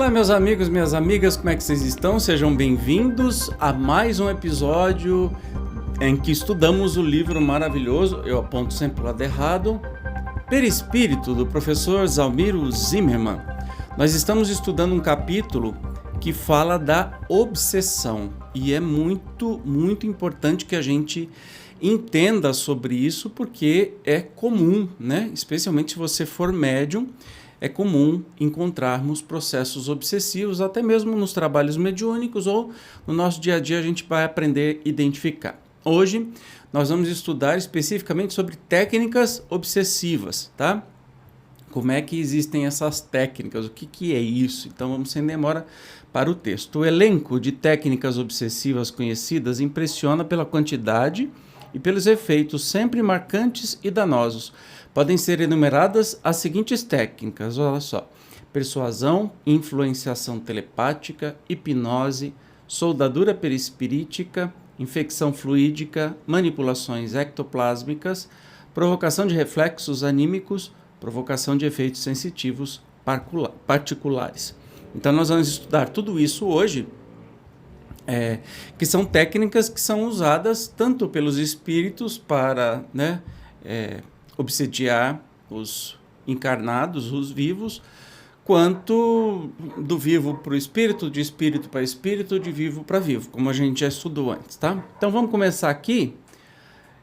Olá, meus amigos, minhas amigas, como é que vocês estão? Sejam bem-vindos a mais um episódio em que estudamos o livro maravilhoso, eu aponto sempre o lado errado, Perispírito, do professor Zalmiro Zimmermann. Nós estamos estudando um capítulo que fala da obsessão e é muito importante que a gente entenda sobre isso, porque é comum, né? Especialmente se você for médium, é comum encontrarmos processos obsessivos, até mesmo nos trabalhos mediúnicos ou no nosso dia a dia a gente vai aprender a identificar. Hoje nós vamos estudar especificamente sobre técnicas obsessivas, tá? Como é que existem essas técnicas, o que é isso? Então vamos sem demora para o texto. O elenco de técnicas obsessivas conhecidas impressiona pela quantidade e pelos efeitos sempre marcantes e danosos. Podem ser enumeradas as seguintes técnicas, olha só: persuasão, influenciação telepática, hipnose, soldadura perispirítica, infecção fluídica, manipulações ectoplásmicas, provocação de reflexos anímicos, provocação de efeitos sensitivos particulares. Então nós vamos estudar tudo isso hoje, que são técnicas que são usadas tanto pelos espíritos para, obsediar os encarnados, os vivos, quanto do vivo para o espírito, de espírito para espírito, de vivo para vivo, como a gente já estudou antes, tá? Então vamos começar aqui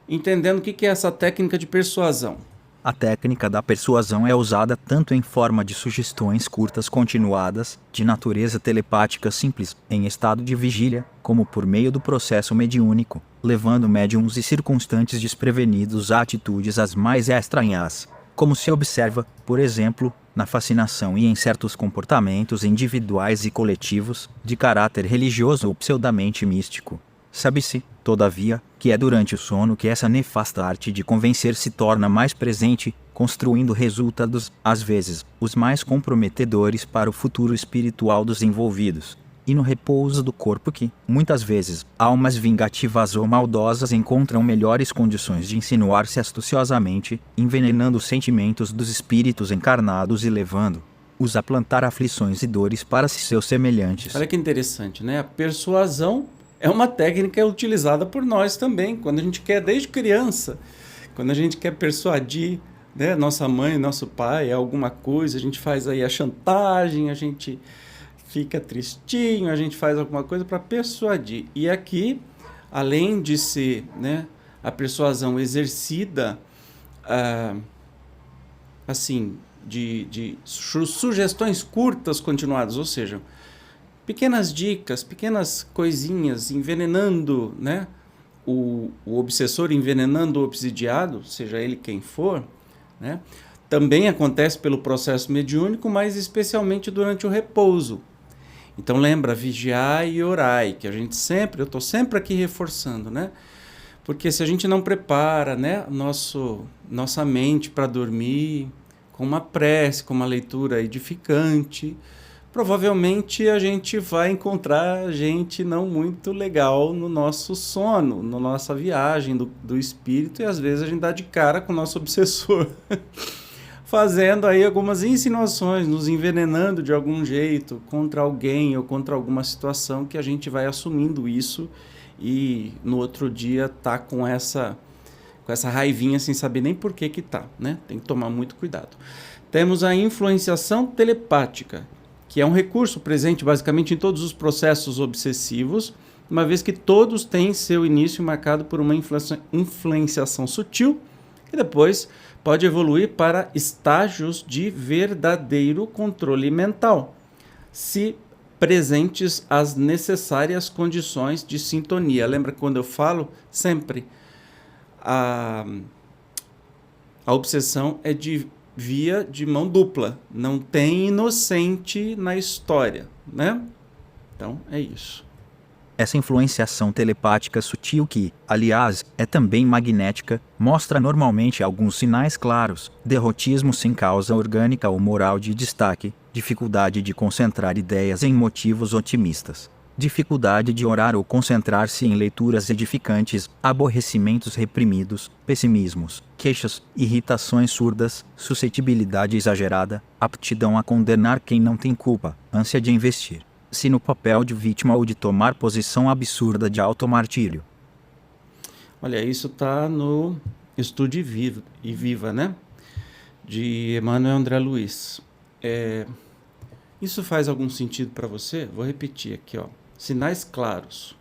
entendendo o que é essa técnica de persuasão. A técnica da persuasão é usada tanto em forma de sugestões curtas continuadas, de natureza telepática simples, em estado de vigília, como por meio do processo mediúnico, levando médiuns e circunstantes desprevenidos a atitudes as mais estranhas, como se observa, por exemplo, na fascinação e em certos comportamentos individuais e coletivos, de caráter religioso ou pseudamente místico. Sabe-se, todavia, que é durante o sono que essa nefasta arte de convencer se torna mais presente, construindo resultados, às vezes, os mais comprometedores para o futuro espiritual dos envolvidos. E no repouso do corpo que, muitas vezes, almas vingativas ou maldosas encontram melhores condições de insinuar-se astuciosamente, envenenando os sentimentos dos espíritos encarnados e levando-os a plantar aflições e dores para seus semelhantes. Olha que interessante, né? A persuasão é uma técnica utilizada por nós também, quando a gente quer, desde criança, quando a gente quer persuadir, né, nossa mãe, nosso pai, alguma coisa, a gente faz aí a chantagem, a gente fica tristinho, a gente faz alguma coisa para persuadir. E aqui, além de ser, né, a persuasão exercida, assim, de sugestões curtas continuadas, ou seja, pequenas dicas, pequenas coisinhas, envenenando, né, o obsessor, envenenando o obsidiado, seja ele quem for, né, também acontece pelo processo mediúnico, mas especialmente durante o repouso. Então lembra, vigiai e orai, que eu estou sempre aqui reforçando, né, porque se a gente não prepara, né, nossa mente para dormir com uma prece, com uma leitura edificante, provavelmente a gente vai encontrar gente não muito legal no nosso sono, na nossa viagem do espírito, e às vezes a gente dá de cara com o nosso obsessor, fazendo aí algumas insinuações, nos envenenando de algum jeito contra alguém ou contra alguma situação, que a gente vai assumindo isso e no outro dia tá com essa raivinha sem saber nem por que tá, né? Tem que tomar muito cuidado. Temos a influenciação telepática, que é um recurso presente basicamente em todos os processos obsessivos, uma vez que todos têm seu início marcado por uma influenciação sutil, e depois pode evoluir para estágios de verdadeiro controle mental, se presentes as necessárias condições de sintonia. Lembra quando eu falo sempre, a obsessão é via de mão dupla, não tem inocente na história, né? Então é isso. Essa influenciação telepática sutil que, aliás, é também magnética, mostra normalmente alguns sinais claros: derrotismo sem causa orgânica ou moral de destaque, dificuldade de concentrar ideias em motivos otimistas, dificuldade de orar ou concentrar-se em leituras edificantes, aborrecimentos reprimidos, pessimismos, queixas, irritações surdas, suscetibilidade exagerada, aptidão a condenar quem não tem culpa, ânsia de investir-se no papel de vítima ou de tomar posição absurda de automartírio. Olha, isso está no Estude e Viva, né? De Emmanuel André Luiz. Isso faz algum sentido para você? Vou repetir aqui, ó. Sinais claros: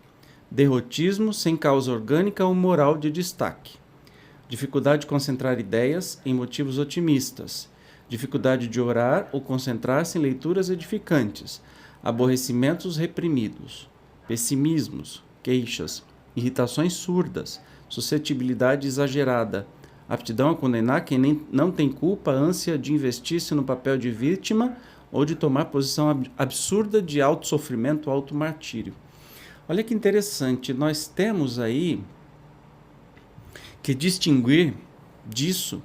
derrotismo sem causa orgânica ou moral de destaque, dificuldade de concentrar ideias em motivos otimistas, dificuldade de orar ou concentrar-se em leituras edificantes, aborrecimentos reprimidos, pessimismos, queixas, irritações surdas, suscetibilidade exagerada, aptidão a condenar quem não tem culpa, ânsia de investir-se no papel de vítima ou de tomar posição absurda de autossofrimento, automartírio. Olha que interessante, nós temos aí que distinguir disso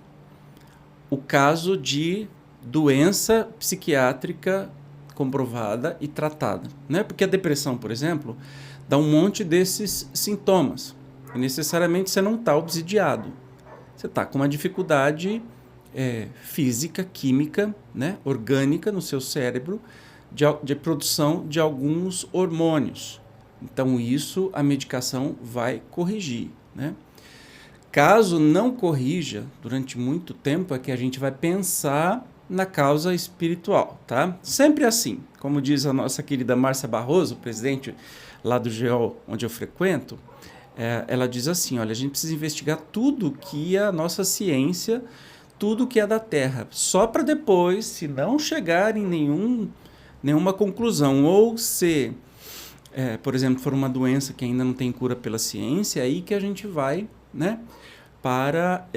o caso de doença psiquiátrica comprovada e tratada, né? Porque a depressão, por exemplo, dá um monte desses sintomas. E necessariamente você não está obsidiado. Você está com uma dificuldade física, química, né, orgânica no seu cérebro de produção de alguns hormônios. Então, isso a medicação vai corrigir, né? Caso não corrija durante muito tempo, é que a gente vai pensar na causa espiritual, tá? Sempre assim, como diz a nossa querida Márcia Barroso, presidente lá do GEOL, onde eu frequento, ela diz assim, olha, a gente precisa investigar tudo que a nossa ciência, tudo que é da Terra, só para depois, se não chegar em nenhuma conclusão, ou se, por exemplo, for uma doença que ainda não tem cura pela ciência, é aí que a gente vai, né, para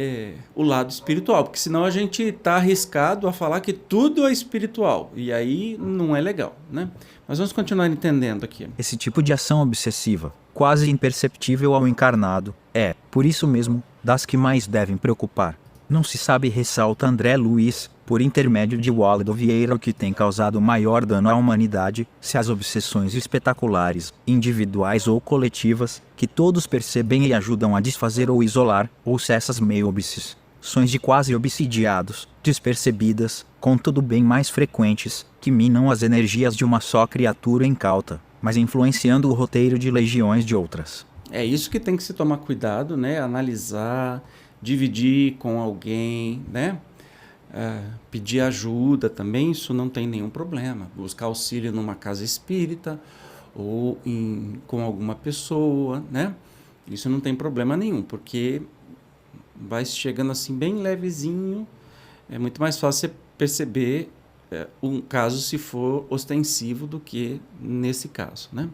o lado espiritual, porque senão a gente está arriscado a falar que tudo é espiritual, e aí não é legal, né? Mas vamos continuar entendendo aqui. Esse tipo de ação obsessiva, quase imperceptível ao encarnado, é, por isso mesmo, das que mais devem preocupar. Não se sabe, ressalta André Luiz, por intermédio de Waldo Vieira, o que tem causado maior dano à humanidade, se as obsessões espetaculares, individuais ou coletivas, que todos percebem e ajudam a desfazer ou isolar, ou se essas meio obsessões de quase obsidiados, despercebidas, contudo bem mais frequentes, que minam as energias de uma só criatura incauta, mas influenciando o roteiro de legiões de outras. É isso que tem que se tomar cuidado, né? Analisar, dividir com alguém, né? Pedir ajuda também, isso não tem nenhum problema. Buscar auxílio numa casa espírita ou com alguma pessoa, né? Isso não tem problema nenhum, porque vai chegando assim bem levezinho, é muito mais fácil você perceber um caso se for ostensivo do que nesse caso, né?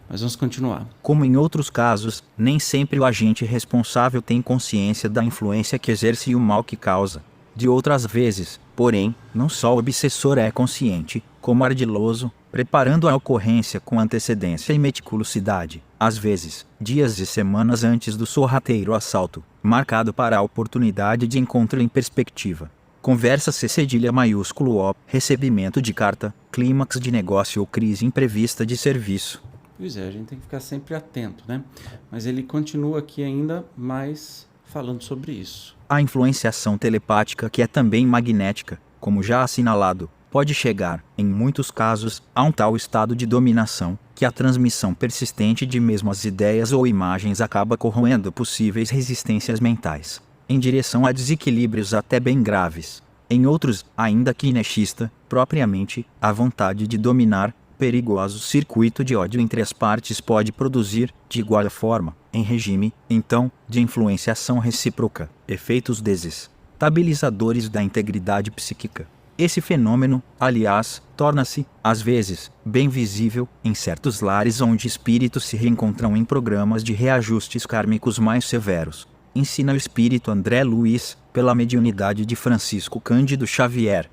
Mas vamos continuar. Como em outros casos, nem sempre o agente responsável tem consciência da influência que exerce e o mal que causa. De outras vezes, porém, não só o obsessor é consciente, como ardiloso, preparando a ocorrência com antecedência e meticulosidade, às vezes, dias e semanas antes do sorrateiro assalto, marcado para a oportunidade de encontro em perspectiva. Conversa C cedilha maiúsculo O, recebimento de carta, clímax de negócio ou crise imprevista de serviço. Pois é, a gente tem que ficar sempre atento, né? Mas ele continua aqui ainda mais falando sobre isso. A influenciação telepática, que é também magnética, como já assinalado, pode chegar, em muitos casos, a um tal estado de dominação, que a transmissão persistente de mesmas ideias ou imagens acaba corroendo possíveis resistências mentais, em direção a desequilíbrios até bem graves. Em outros, ainda que inexista, propriamente, a vontade de dominar, perigoso circuito de ódio entre as partes pode produzir, de igual forma, em regime, então, de influenciação recíproca, efeitos desestabilizadores da integridade psíquica. Esse fenômeno, aliás, torna-se, às vezes, bem visível, em certos lares onde espíritos se reencontram em programas de reajustes kármicos mais severos. Ensina o espírito André Luiz, pela mediunidade de Francisco Cândido Xavier.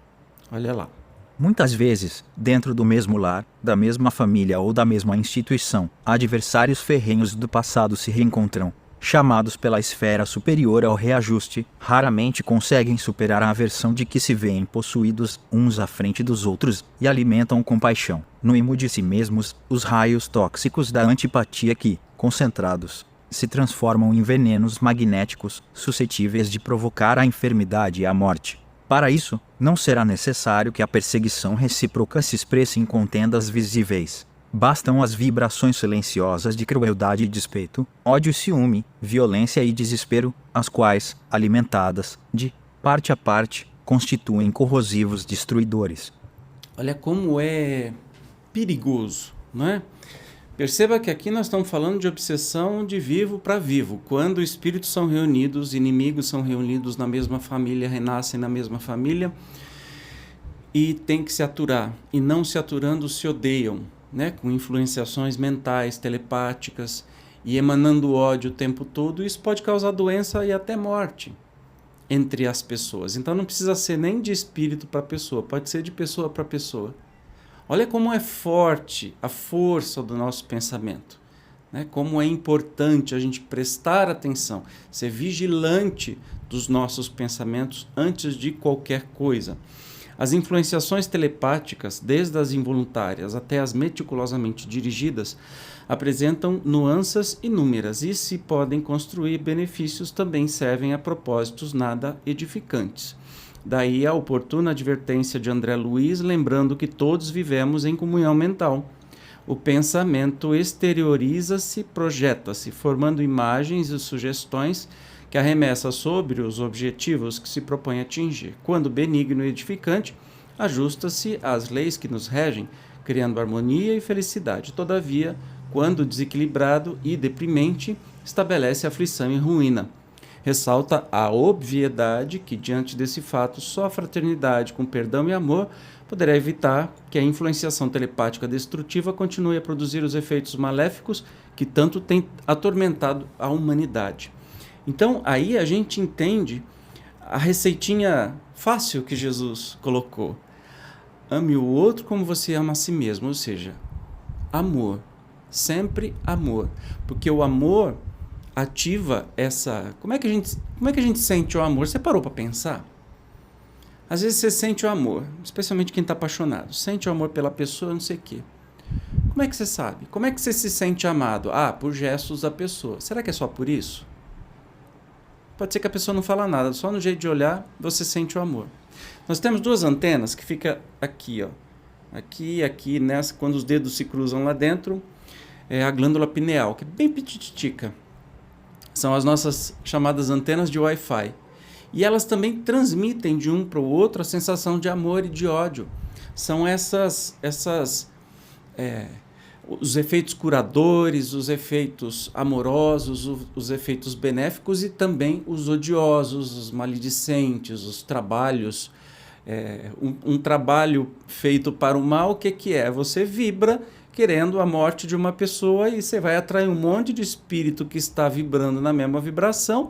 Olha lá. Muitas vezes, dentro do mesmo lar, da mesma família ou da mesma instituição, adversários ferrenhos do passado se reencontram, chamados pela esfera superior ao reajuste, raramente conseguem superar a aversão de que se veem possuídos uns à frente dos outros e alimentam compaixão, no imo de si mesmos, os raios tóxicos da antipatia que, concentrados, se transformam em venenos magnéticos suscetíveis de provocar a enfermidade e a morte. Para isso, não será necessário que a perseguição recíproca se expresse em contendas visíveis. Bastam as vibrações silenciosas de crueldade e despeito, ódio e ciúme, violência e desespero, as quais, alimentadas, de parte a parte, constituem corrosivos destruidores. Olha como é perigoso, não é? Perceba que aqui nós estamos falando de obsessão de vivo para vivo. Quando espíritos são reunidos, inimigos são reunidos na mesma família, renascem na mesma família e tem que se aturar. E não se aturando se odeiam, né? Com influenciações mentais, telepáticas e emanando ódio o tempo todo. Isso pode causar doença e até morte entre as pessoas. Então não precisa ser nem de espírito para pessoa, pode ser de pessoa para pessoa. Olha como é forte a força do nosso pensamento, né? Como é importante a gente prestar atenção, ser vigilante dos nossos pensamentos antes de qualquer coisa. As influenciações telepáticas, desde as involuntárias até as meticulosamente dirigidas, apresentam nuances inúmeras e, se podem construir benefícios, também servem a propósitos nada edificantes. Daí a oportuna advertência de André Luiz, lembrando que todos vivemos em comunhão mental. O pensamento exterioriza-se, projeta-se, formando imagens e sugestões que arremessa sobre os objetivos que se propõe atingir. Quando benigno e edificante, ajusta-se às leis que nos regem, criando harmonia e felicidade. Todavia, quando desequilibrado e deprimente, estabelece aflição e ruína. Ressalta a obviedade que, diante desse fato, só a fraternidade com perdão e amor poderá evitar que a influenciação telepática destrutiva continue a produzir os efeitos maléficos que tanto tem atormentado a humanidade. Então, aí a gente entende a receitinha fácil que Jesus colocou. Ame o outro como você ama a si mesmo, ou seja, amor, sempre amor, porque o amor ativa essa... Como é que a gente sente o amor? Você parou para pensar? Às vezes você sente o amor, especialmente quem está apaixonado, sente o amor pela pessoa, não sei o quê. Como é que você sabe? Como é que você se sente amado? Ah, por gestos da pessoa. Será que é só por isso? Pode ser que a pessoa não fala nada, só no jeito de olhar você sente o amor. Nós temos duas antenas que ficam aqui, ó. Aqui, nessa, quando os dedos se cruzam lá dentro, é a glândula pineal, que é bem petitica. São as nossas chamadas antenas de Wi-Fi. E elas também transmitem de um para o outro a sensação de amor e de ódio. São os efeitos curadores, os efeitos amorosos, os efeitos benéficos e também os odiosos, os maledicentes, os trabalhos. Um trabalho feito para o mal, o que é? Você vibra querendo a morte de uma pessoa e você vai atrair um monte de espírito que está vibrando na mesma vibração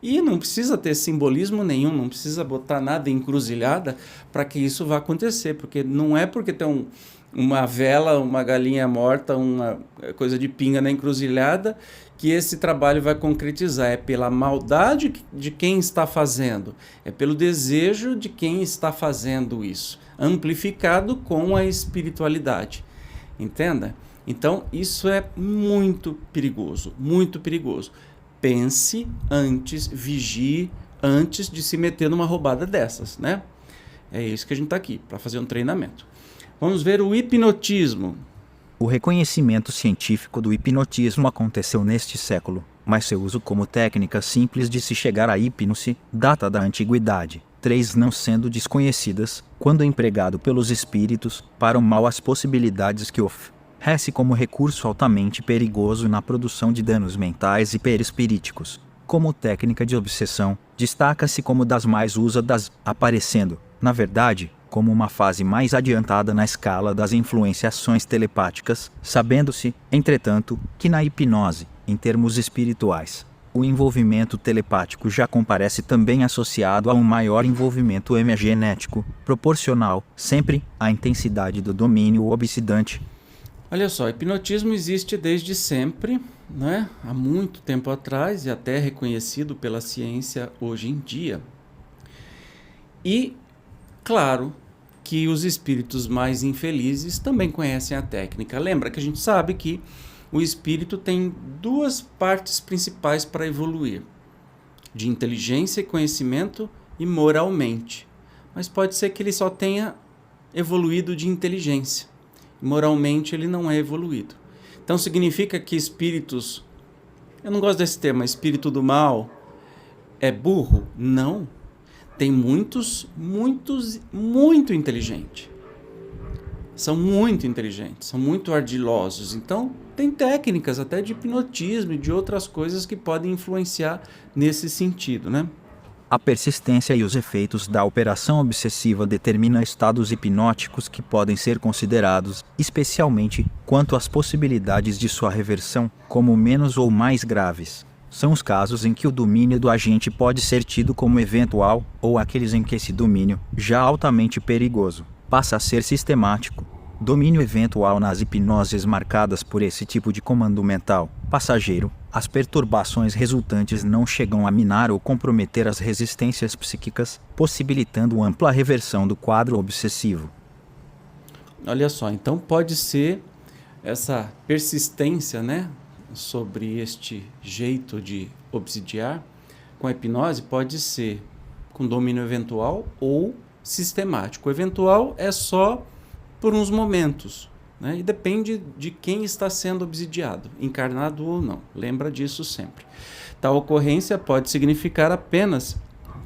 e não precisa ter simbolismo nenhum, não precisa botar nada em encruzilhada para que isso vá acontecer, porque não é porque tem uma vela, uma galinha morta, uma coisa de pinga na encruzilhada que esse trabalho vai concretizar. É pela maldade de quem está fazendo, é pelo desejo de quem está fazendo isso, amplificado com a espiritualidade. Entenda? Então, isso é muito perigoso, muito perigoso. Pense antes, vigie antes de se meter numa roubada dessas, né? É isso que a gente está aqui, para fazer um treinamento. Vamos ver o hipnotismo. O reconhecimento científico do hipnotismo aconteceu neste século, mas seu uso como técnica simples de se chegar à hipnose data da antiguidade. 3 não sendo desconhecidas, quando empregado pelos espíritos, para o mal as possibilidades que oferece como recurso altamente perigoso na produção de danos mentais e perispiríticos. Como técnica de obsessão, destaca-se como das mais usadas, aparecendo, na verdade, como uma fase mais adiantada na escala das influenciações telepáticas, sabendo-se, entretanto, que na hipnose, em termos espirituais, o envolvimento telepático já comparece também associado a um maior envolvimento hemogenético, proporcional, sempre, à intensidade do domínio obsidante. Olha só, hipnotismo existe desde sempre, né, há muito tempo atrás e até reconhecido pela ciência hoje em dia. E, claro, que os espíritos mais infelizes também conhecem a técnica. Lembra que a gente sabe que o espírito tem duas partes principais para evoluir: de inteligência e conhecimento e moralmente. Mas pode ser que ele só tenha evoluído de inteligência. Moralmente ele não é evoluído. Então significa que espíritos, eu não gosto desse termo, espírito do mal é burro? Não. Tem muitos muito inteligentes. São muito inteligentes, são muito ardilosos. Então tem técnicas até de hipnotismo e de outras coisas que podem influenciar nesse sentido, né? A persistência e os efeitos da operação obsessiva determinam estados hipnóticos que podem ser considerados, especialmente quanto às possibilidades de sua reversão, como menos ou mais graves. São os casos em que o domínio do agente pode ser tido como eventual, ou aqueles em que esse domínio, já altamente perigoso, passa a ser sistemático. Domínio eventual nas hipnoses marcadas por esse tipo de comando mental passageiro, as perturbações resultantes não chegam a minar ou comprometer as resistências psíquicas, possibilitando ampla reversão do quadro obsessivo. Olha só, então pode ser essa persistência, né, sobre este jeito de obsidiar com a hipnose, pode ser com domínio eventual ou sistemático. O eventual é só por uns momentos, né? E depende de quem está sendo obsidiado, encarnado ou não. Lembra disso sempre. Tal ocorrência pode significar apenas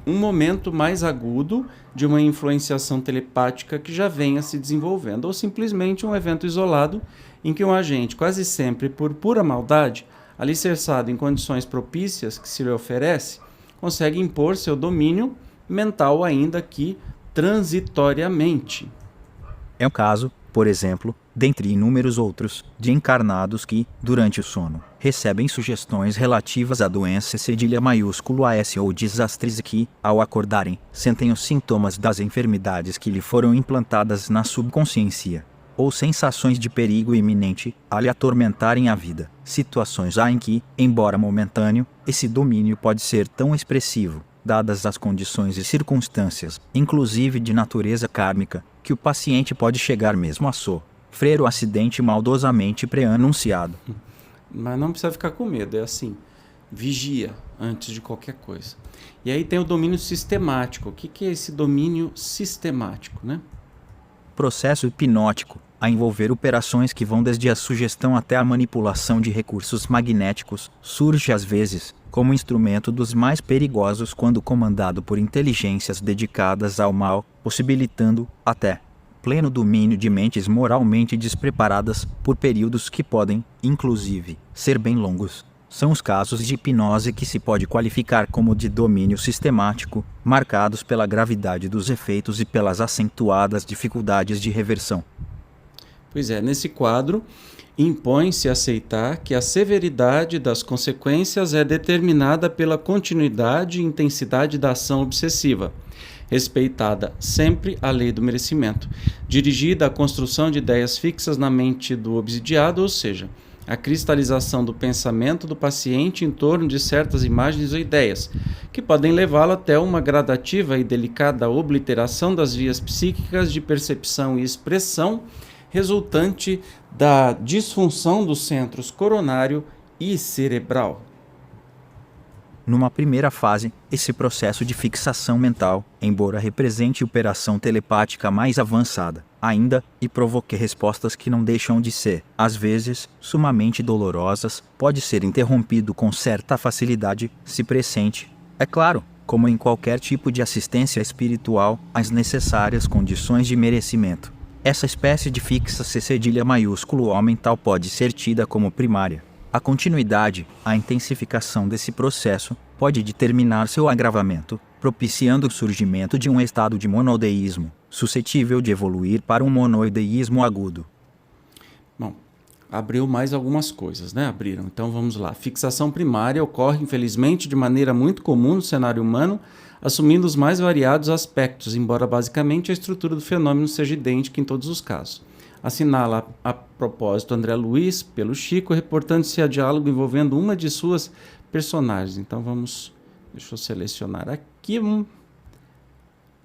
um momento mais agudo de uma influenciação telepática que já venha se desenvolvendo, ou simplesmente um evento isolado em que um agente, quase sempre por pura maldade, alicerçado em condições propícias que se lhe oferece, consegue impor seu domínio mental, ainda que transitoriamente. É o caso, por exemplo, dentre inúmeros outros, de encarnados que, durante o sono, recebem sugestões relativas à doença cedilha maiúsculo AS ou desastres e que, ao acordarem, sentem os sintomas das enfermidades que lhe foram implantadas na subconsciência, ou sensações de perigo iminente, a lhe atormentarem a vida. Situações há em que, embora momentâneo, esse domínio pode ser tão expressivo, dadas as condições e circunstâncias, inclusive de natureza kármica, que o paciente pode chegar mesmo a sofrer o acidente maldosamente pré-anunciado. Mas não precisa ficar com medo, é assim, vigia antes de qualquer coisa. E aí tem o domínio sistemático. O que é esse domínio sistemático, né? Processo hipnótico, a envolver operações que vão desde a sugestão até a manipulação de recursos magnéticos, surge às vezes como instrumento dos mais perigosos quando comandado por inteligências dedicadas ao mal, possibilitando, até, pleno domínio de mentes moralmente despreparadas por períodos que podem, inclusive, ser bem longos. São os casos de hipnose que se pode qualificar como de domínio sistemático, marcados pela gravidade dos efeitos e pelas acentuadas dificuldades de reversão. Pois é, nesse quadro, impõe-se aceitar que a severidade das consequências é determinada pela continuidade e intensidade da ação obsessiva, respeitada sempre a lei do merecimento, dirigida à construção de ideias fixas na mente do obsidiado, ou seja, a cristalização do pensamento do paciente em torno de certas imagens ou ideias, que podem levá-lo até uma gradativa e delicada obliteração das vias psíquicas de percepção e expressão, resultante da disfunção dos centros coronário e cerebral. Numa primeira fase, esse processo de fixação mental, embora represente operação telepática mais avançada, ainda, e provoque respostas que não deixam de ser, às vezes, sumamente dolorosas, pode ser interrompido com certa facilidade, se pressente, é claro, como em qualquer tipo de assistência espiritual, as necessárias condições de merecimento. Essa espécie de fixa cedilha maiúsculo O mental pode ser tida como primária. A continuidade, a intensificação desse processo, pode determinar seu agravamento, propiciando o surgimento de um estado de monodeísmo, suscetível de evoluir para um monoideísmo agudo. Bom, abriu mais algumas coisas, né? Abriram. Então vamos lá. Fixação primária ocorre, infelizmente, de maneira muito comum no cenário humano, assumindo os mais variados aspectos, embora basicamente a estrutura do fenômeno seja idêntica em todos os casos. Assinala a propósito André Luiz, pelo Chico, reportando-se a diálogo envolvendo uma de suas personagens. Então deixa eu selecionar aqui.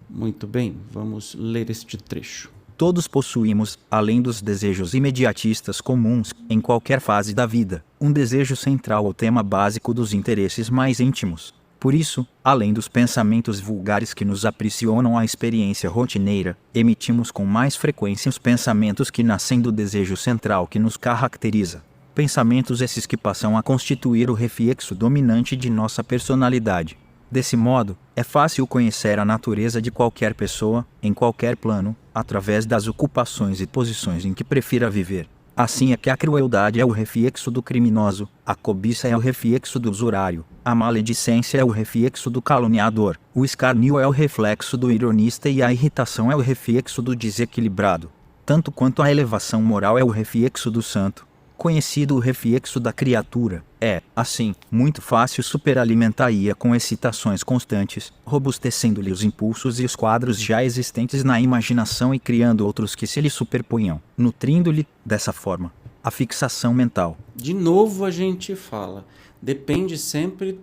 Muito bem, vamos ler este trecho. Todos possuímos, além dos desejos imediatistas comuns, em qualquer fase da vida, um desejo central ou tema básico dos interesses mais íntimos. Por isso, além dos pensamentos vulgares que nos aprisionam a experiência rotineira, emitimos com mais frequência os pensamentos que nascem do desejo central que nos caracteriza. Pensamentos esses que passam a constituir o reflexo dominante de nossa personalidade. Desse modo, é fácil conhecer a natureza de qualquer pessoa, em qualquer plano, através das ocupações e posições em que prefira viver. Assim é que a crueldade é o reflexo do criminoso, a cobiça é o reflexo do usurário, a maledicência é o reflexo do caluniador, o escárnio é o reflexo do ironista e a irritação é o reflexo do desequilibrado. Tanto quanto a elevação moral é o reflexo do santo. Conhecido o reflexo da criatura, é, assim, muito fácil superalimentar-a com excitações constantes, robustecendo-lhe os impulsos e os quadros já existentes na imaginação e criando outros que se lhe superponham, nutrindo-lhe, dessa forma, a fixação mental. De novo a gente fala, depende sempre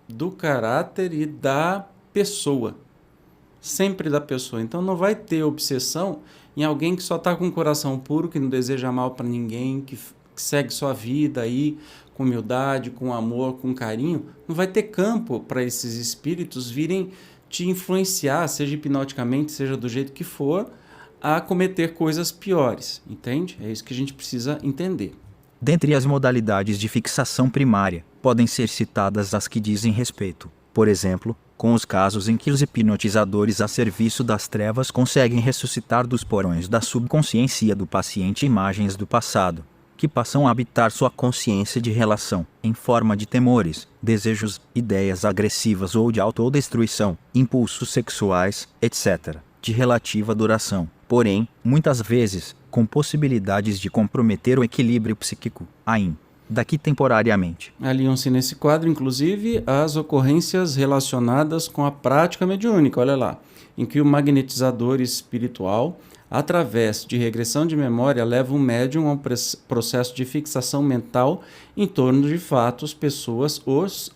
do caráter e da pessoa. Sempre da pessoa. Então não vai ter obsessão em alguém que só está com o coração puro, que não deseja mal para ninguém, que segue sua vida aí com humildade, com amor, com carinho. Não vai ter campo para esses espíritos virem te influenciar, seja hipnoticamente, seja do jeito que for, a cometer coisas piores, entende? É isso que a gente precisa entender. Dentre as modalidades de fixação primária, podem ser citadas as que dizem respeito, por exemplo, com os casos em que os hipnotizadores a serviço das trevas conseguem ressuscitar dos porões da subconsciência do paciente imagens do passado, que passam a habitar sua consciência de relação, em forma de temores, desejos, ideias agressivas ou de autodestruição, impulsos sexuais, etc., de relativa duração, porém, muitas vezes, com possibilidades de comprometer o equilíbrio psíquico, ainda que temporariamente. Aliam-se nesse quadro, inclusive, as ocorrências relacionadas com a prática mediúnica, olha lá, em que o magnetizador espiritual, através de regressão de memória, leva o médium a um processo de fixação mental em torno de fatos, pessoas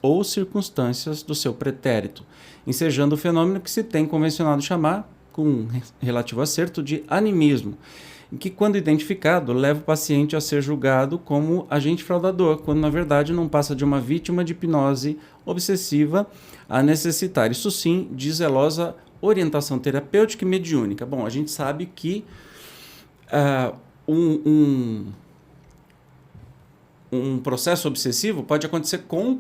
ou circunstâncias do seu pretérito, ensejando o fenômeno que se tem convencionado chamar, com relativo acerto, de animismo, em que, quando identificado, leva o paciente a ser julgado como agente fraudador, quando na verdade não passa de uma vítima de hipnose obsessiva a necessitar, isso sim, de zelosa orientação terapêutica e mediúnica. Bom, a gente sabe que um processo obsessivo pode acontecer com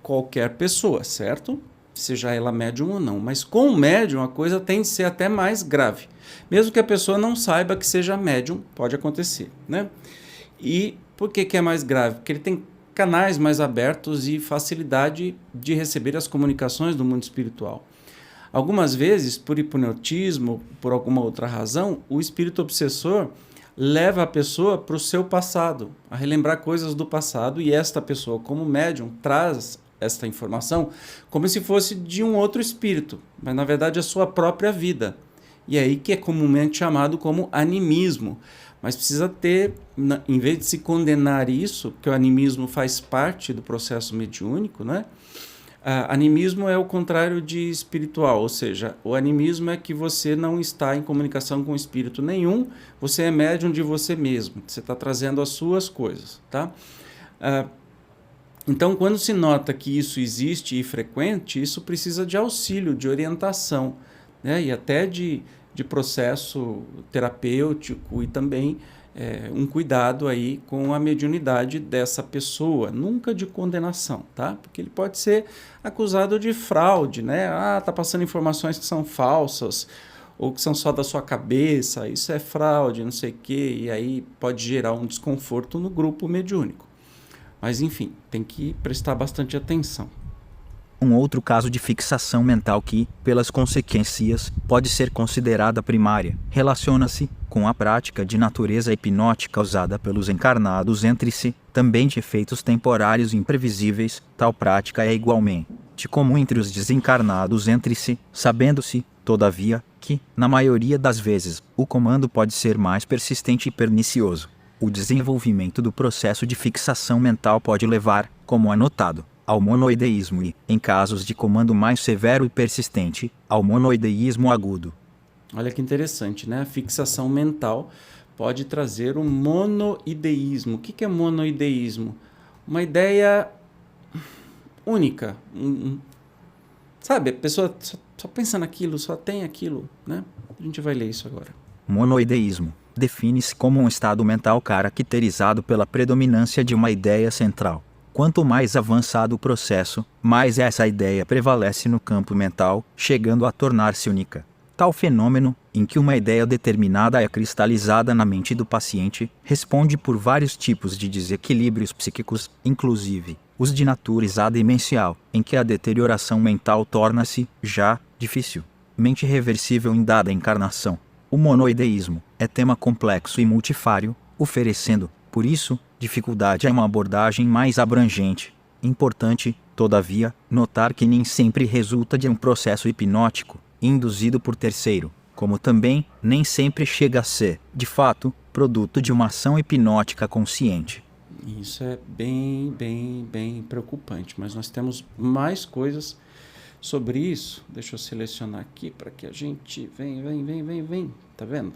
qualquer pessoa, certo? Seja ela médium ou não. Mas com o médium a coisa tende a ser até mais grave. Mesmo que a pessoa não saiba que seja médium, pode acontecer, né? E por que é mais grave? Porque ele tem canais mais abertos e facilidade de receber as comunicações do mundo espiritual. Algumas vezes, por hipnotismo, por alguma outra razão, o espírito obsessor leva a pessoa para o seu passado, a relembrar coisas do passado, e esta pessoa, como médium, traz esta informação como se fosse de um outro espírito, mas na verdade a sua própria vida. E é aí que é comumente chamado como animismo. Mas precisa ter, em vez de se condenar isso, que o animismo faz parte do processo mediúnico, né? Animismo é o contrário de espiritual, ou seja, o animismo é que você não está em comunicação com espírito nenhum, você é médium de você mesmo, você está trazendo as suas coisas, tá? Então, quando se nota que isso existe e frequente, isso precisa de auxílio, de orientação, né? E até de processo terapêutico e também um cuidado aí com a mediunidade dessa pessoa, nunca de condenação, tá? Porque ele pode ser acusado de fraude, né? Tá passando informações que são falsas ou que são só da sua cabeça, isso é fraude, não sei o quê, e aí pode gerar um desconforto no grupo mediúnico. Mas, enfim, tem que prestar bastante atenção. Um outro caso de fixação mental que, pelas consequências, pode ser considerada primária, relaciona-se com a prática de natureza hipnótica usada pelos encarnados entre si, também de efeitos temporários imprevisíveis. Tal prática é igualmente comum entre os desencarnados entre si, sabendo-se, todavia, que, na maioria das vezes, o comando pode ser mais persistente e pernicioso. O desenvolvimento do processo de fixação mental pode levar, como anotado, ao monoideísmo e, em casos de comando mais severo e persistente, ao monoideísmo agudo. Olha que interessante, né? A fixação mental pode trazer um monoideísmo. O que é monoideísmo? Uma ideia única. Sabe, a pessoa só pensa naquilo, só tem aquilo, né? A gente vai ler isso agora. Monoideísmo define-se como um estado mental caracterizado pela predominância de uma ideia central. Quanto mais avançado o processo, mais essa ideia prevalece no campo mental, chegando a tornar-se única. Tal fenômeno, em que uma ideia determinada é cristalizada na mente do paciente, responde por vários tipos de desequilíbrios psíquicos, inclusive os de natureza demencial, em que a deterioração mental torna-se, já, dificilmente reversível em dada encarnação. O monoideísmo é tema complexo e multifário, oferecendo, por isso, dificuldade a uma abordagem mais abrangente. Importante, todavia, notar que nem sempre resulta de um processo hipnótico, induzido por terceiro, como também nem sempre chega a ser, de fato, produto de uma ação hipnótica consciente. Isso é bem preocupante, mas nós temos mais coisas sobre isso. Deixa eu selecionar aqui para que a gente... Vem. Tá vendo?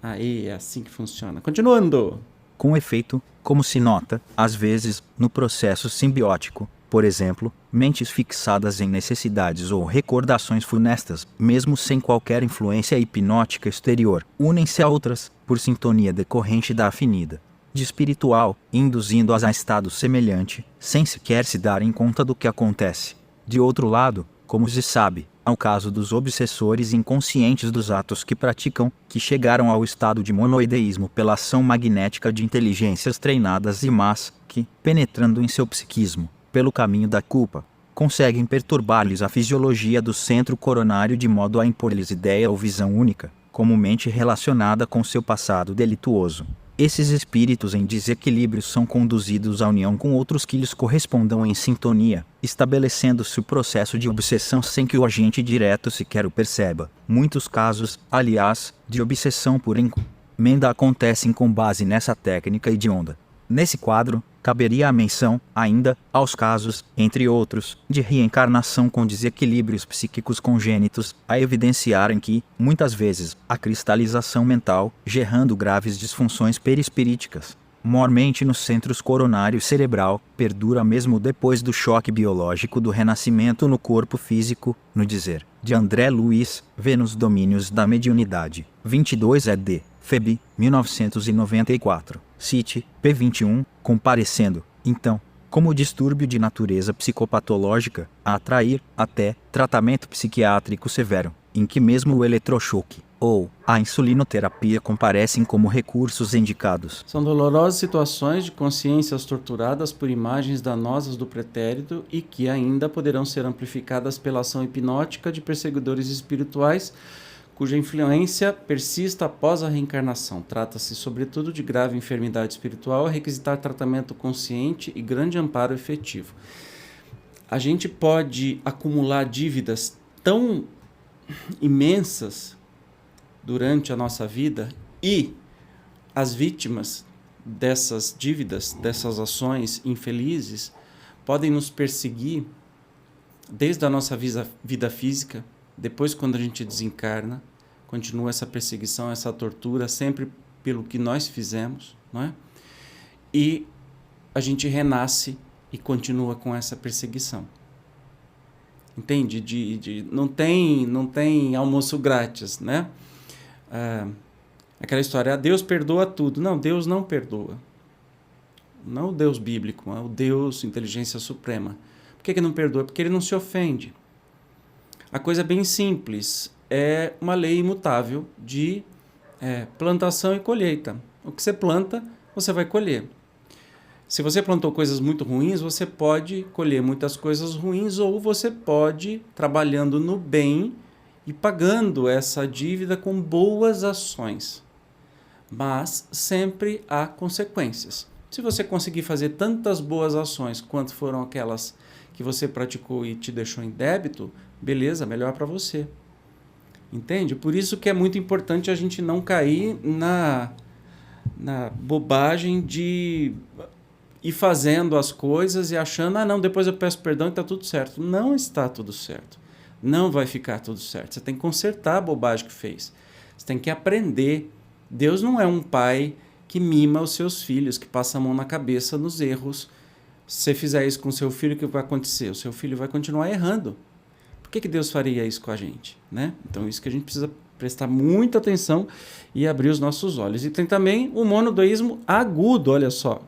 Aí, é assim que funciona. Continuando! Com efeito, como se nota, às vezes, no processo simbiótico, por exemplo, mentes fixadas em necessidades ou recordações funestas, mesmo sem qualquer influência hipnótica exterior, unem-se a outras, por sintonia decorrente da afinidade de espiritual, induzindo-as a estado semelhante, sem sequer se darem conta do que acontece. De outro lado, como se sabe, ao caso dos obsessores inconscientes dos atos que praticam, que chegaram ao estado de monoideísmo pela ação magnética de inteligências treinadas e más, que, penetrando em seu psiquismo, pelo caminho da culpa, conseguem perturbar-lhes a fisiologia do centro coronário de modo a impor-lhes ideia ou visão única, comumente relacionada com seu passado delituoso. Esses espíritos em desequilíbrio são conduzidos à união com outros que lhes correspondam em sintonia, estabelecendo-se o processo de obsessão sem que o agente direto sequer o perceba. Muitos casos, aliás, de obsessão por encomenda acontecem com base nessa técnica hedionda. Nesse quadro, caberia a menção, ainda, aos casos, entre outros, de reencarnação com desequilíbrios psíquicos congênitos, a evidenciarem que, muitas vezes, a cristalização mental, gerando graves disfunções perispiríticas, mormente nos centros coronário e cerebral, perdura mesmo depois do choque biológico do renascimento no corpo físico, no dizer de André Luiz, vê nos Domínios da Mediunidade, 22 ed. Feb. 1994. Cite, p. 21, comparecendo, então, como distúrbio de natureza psicopatológica, a atrair, até, tratamento psiquiátrico severo, em que mesmo o eletrochoque, ou a insulinoterapia comparecem como recursos indicados. São dolorosas situações de consciências torturadas por imagens danosas do pretérito e que ainda poderão ser amplificadas pela ação hipnótica de perseguidores espirituais cuja influência persista após a reencarnação. Trata-se, sobretudo, de grave enfermidade espiritual a requisitar tratamento consciente e grande amparo efetivo. A gente pode acumular dívidas tão imensas durante a nossa vida e as vítimas dessas dívidas, dessas ações infelizes, podem nos perseguir desde a nossa vida física. Depois, quando a gente desencarna, continua essa perseguição, essa tortura, sempre pelo que nós fizemos, não é? E a gente renasce e continua com essa perseguição. Entende? Não tem almoço grátis, né? Aquela história, Deus perdoa tudo. Não, Deus não perdoa. Não o Deus bíblico, mas o Deus inteligência suprema. Por que não perdoa? Porque ele não se ofende. A coisa é bem simples, é uma lei imutável de plantação e colheita. O que você planta, você vai colher. Se você plantou coisas muito ruins, você pode colher muitas coisas ruins, ou você pode, trabalhando no bem e pagando essa dívida com boas ações. Mas sempre há consequências. Se você conseguir fazer tantas boas ações quanto foram aquelas que você praticou e te deixou em débito, beleza, melhor para você. Entende? Por isso que é muito importante a gente não cair na bobagem de ir fazendo as coisas e achando, não, depois eu peço perdão e está tudo certo. Não está tudo certo. Não vai ficar tudo certo. Você tem que consertar a bobagem que fez. Você tem que aprender. Deus não é um pai que mima os seus filhos, que passa a mão na cabeça nos erros. Se você fizer isso com o seu filho, o que vai acontecer? O seu filho vai continuar errando. Por que Deus faria isso com a gente? Né? Então, isso que a gente precisa prestar muita atenção e abrir os nossos olhos. E tem também o monodeísmo agudo, olha só.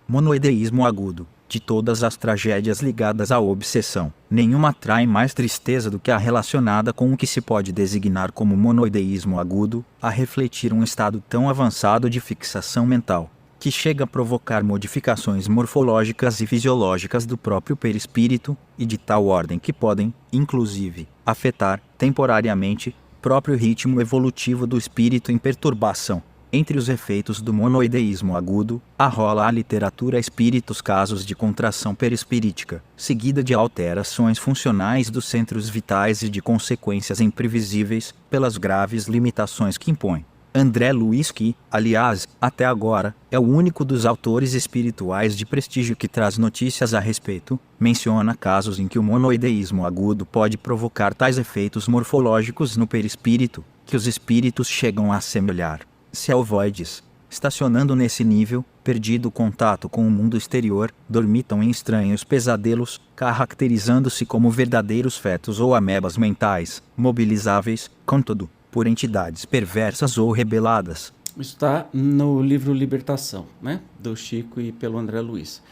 Monoideísmo agudo. De todas as tragédias ligadas à obsessão, nenhuma trai mais tristeza do que a relacionada com o que se pode designar como monoideísmo agudo, a refletir um estado tão avançado de fixação mental, que chega a provocar modificações morfológicas e fisiológicas do próprio perispírito, e de tal ordem que podem, inclusive, afetar, temporariamente, próprio ritmo evolutivo do espírito em perturbação. Entre os efeitos do monoideísmo agudo, arrola a literatura espíritos casos de contração perispirítica, seguida de alterações funcionais dos centros vitais e de consequências imprevisíveis, pelas graves limitações que impõe. André Luiz, que, aliás, até agora, é o único dos autores espirituais de prestígio que traz notícias a respeito, menciona casos em que o monoideísmo agudo pode provocar tais efeitos morfológicos no perispírito, que os espíritos chegam a assemelhar se a ovoides, estacionando nesse nível, perdido o contato com o mundo exterior, dormitam em estranhos pesadelos, caracterizando-se como verdadeiros fetos ou amebas mentais, mobilizáveis, contudo, por entidades perversas ou rebeladas. Isso está no livro Libertação, né? Do Chico e pelo André Luiz.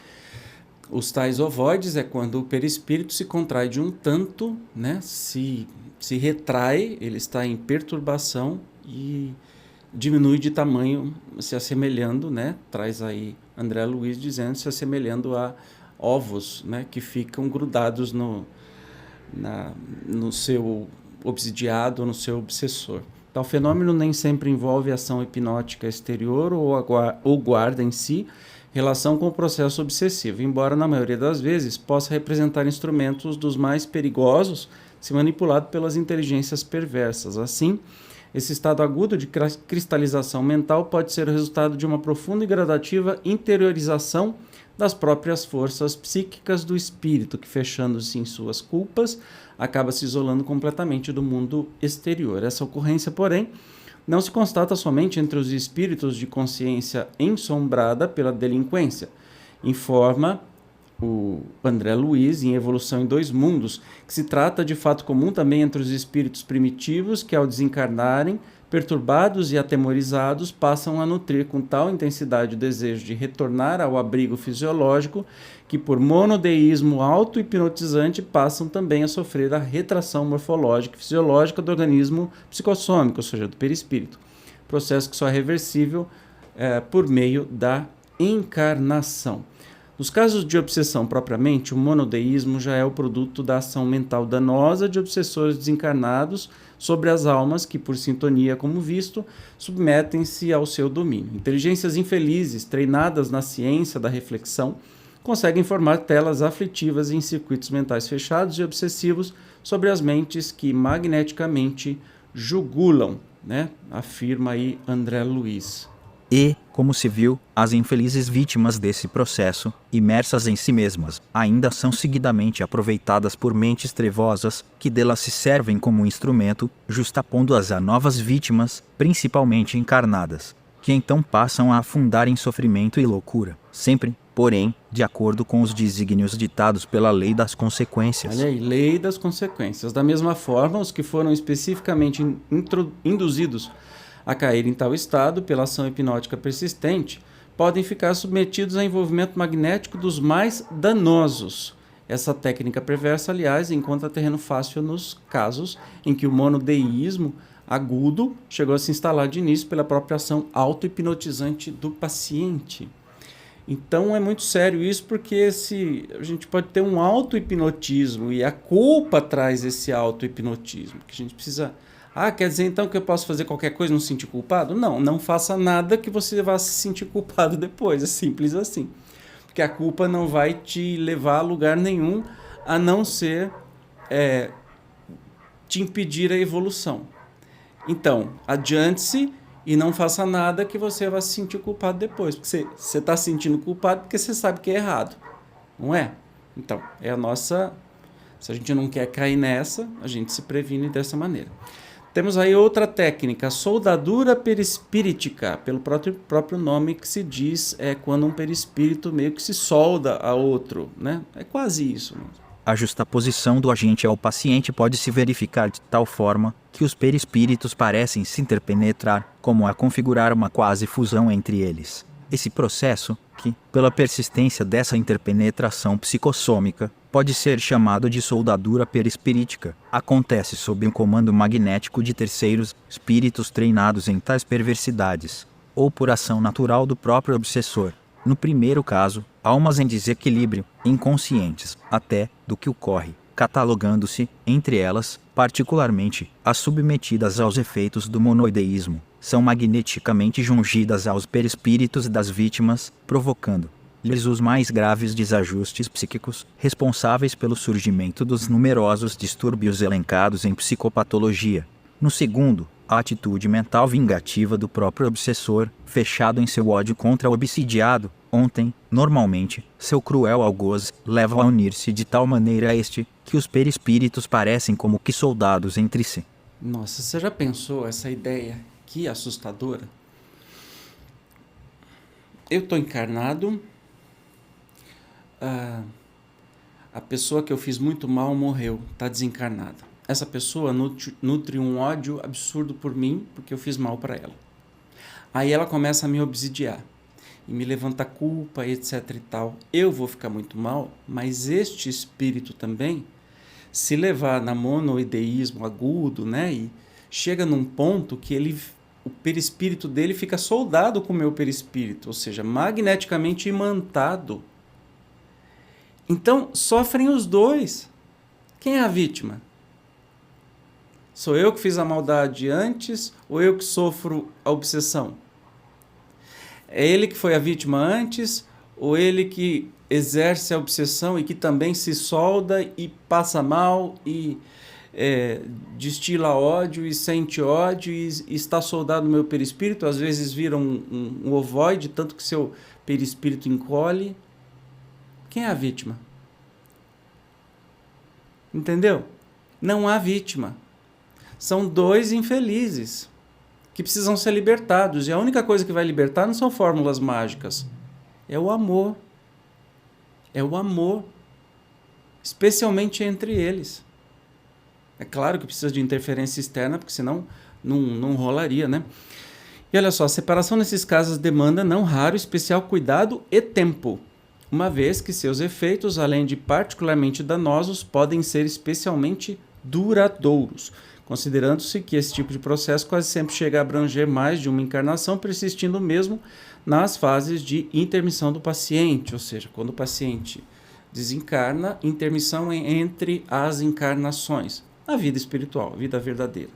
Os tais ovoides é quando o perispírito se contrai de um tanto, né? Se retrai, ele está em perturbação e diminui de tamanho, se assemelhando, né? Traz aí André Luiz dizendo, se assemelhando a ovos, né? Que ficam grudados no seu obsidiado, no seu obsessor. Tal fenômeno nem sempre envolve ação hipnótica exterior ou guarda em si relação com o processo obsessivo, embora na maioria das vezes possa representar instrumentos dos mais perigosos se manipulado pelas inteligências perversas. Assim, esse estado agudo de cristalização mental pode ser o resultado de uma profunda e gradativa interiorização das próprias forças psíquicas do espírito, que, fechando-se em suas culpas, acaba se isolando completamente do mundo exterior. Essa ocorrência, porém, não se constata somente entre os espíritos de consciência ensombrada pela delinquência. Informa o André Luiz, em Evolução em Dois Mundos, que se trata de fato comum também entre os espíritos primitivos que, ao desencarnarem, perturbados e atemorizados, passam a nutrir com tal intensidade o desejo de retornar ao abrigo fisiológico que, por monodeísmo auto-hipnotizante, passam também a sofrer a retração morfológica e fisiológica do organismo psicossômico, ou seja, do perispírito. Processo que só é reversível por meio da encarnação. Nos casos de obsessão propriamente, o monodeísmo já é o produto da ação mental danosa de obsessores desencarnados sobre as almas que, por sintonia, como visto, submetem-se ao seu domínio. Inteligências infelizes, treinadas na ciência da reflexão, conseguem formar telas aflitivas em circuitos mentais fechados e obsessivos sobre as mentes que magneticamente jugulam, né? Afirma aí André Luiz. E, como se viu, as infelizes vítimas desse processo, imersas em si mesmas, ainda são seguidamente aproveitadas por mentes trevosas, que delas se servem como instrumento, justapondo-as a novas vítimas, principalmente encarnadas, que então passam a afundar em sofrimento e loucura, sempre, porém, de acordo com os desígnios ditados pela lei das consequências. Olha aí, lei das consequências. Da mesma forma, os que foram especificamente induzidos a cair em tal estado pela ação hipnótica persistente, podem ficar submetidos a envolvimento magnético dos mais danosos. Essa técnica perversa, aliás, encontra terreno fácil nos casos em que o monodeísmo agudo chegou a se instalar de início pela própria ação auto-hipnotizante do paciente. Então é muito sério isso, porque a gente pode ter um auto-hipnotismo e a culpa traz esse auto-hipnotismo, que a gente precisa... quer dizer então que eu posso fazer qualquer coisa e não se sentir culpado? Não, não faça nada que você vá se sentir culpado depois, é simples assim. Porque a culpa não vai te levar a lugar nenhum, a não ser te impedir a evolução. Então, adiante-se e não faça nada que você vai se sentir culpado depois. Porque você está se sentindo culpado porque você sabe que é errado. Não é? Então, é a nossa... Se a gente não quer cair nessa, a gente se previne dessa maneira. Temos aí outra técnica, soldadura perispíritica, pelo próprio nome que se diz, é quando um perispírito meio que se solda a outro, né? É quase isso. A justaposição do agente ao paciente pode se verificar de tal forma que os perispíritos parecem se interpenetrar, como a configurar uma quase fusão entre eles. Esse processo, que, pela persistência dessa interpenetração psicossômica, pode ser chamado de soldadura perispirítica, acontece sob um comando magnético de terceiros, espíritos treinados em tais perversidades, ou por ação natural do próprio obsessor. No primeiro caso, almas em desequilíbrio, inconscientes, até, do que ocorre, catalogando-se, entre elas, particularmente, as submetidas aos efeitos do monoideísmo, são magneticamente jungidas aos perispíritos das vítimas, provocando-lhes os mais graves desajustes psíquicos, responsáveis pelo surgimento dos numerosos distúrbios elencados em psicopatologia. No segundo, a atitude mental vingativa do próprio obsessor, fechado em seu ódio contra o obsidiado, normalmente, seu cruel algoz, leva a unir-se de tal maneira a este, que os perispíritos parecem como que soldados entre si. Nossa, você já pensou essa ideia? Que assustadora. Eu estou encarnado, a pessoa que eu fiz muito mal morreu, está desencarnada. Essa pessoa nutre um ódio absurdo por mim, porque eu fiz mal para ela. Aí ela começa a me obsidiar, e me levanta culpa, etc e tal. Eu vou ficar muito mal, mas este espírito também, se levar na monoideísmo agudo, né, e chega num ponto que o perispírito dele fica soldado com o meu perispírito, ou seja, magneticamente imantado. Então, sofrem os dois. Quem é a vítima? Sou eu que fiz a maldade antes ou eu que sofro a obsessão? É ele que foi a vítima antes ou ele que exerce a obsessão e que também se solda e passa mal e destila ódio e sente ódio e está soldado no meu perispírito, às vezes vira um ovoide, tanto que seu perispírito encolhe. Quem é a vítima? Entendeu? Não há vítima. São dois infelizes que precisam ser libertados. E a única coisa que vai libertar não são fórmulas mágicas. É o amor. É o amor. Especialmente entre eles. É claro que precisa de interferência externa, porque senão não rolaria, né? E olha só, a separação nesses casos demanda, não raro, especial cuidado e tempo, uma vez que seus efeitos, além de particularmente danosos, podem ser especialmente duradouros, considerando-se que esse tipo de processo quase sempre chega a abranger mais de uma encarnação, persistindo mesmo nas fases de intermissão do paciente, ou seja, quando o paciente desencarna, intermissão entre as encarnações. A vida espiritual, a vida verdadeira.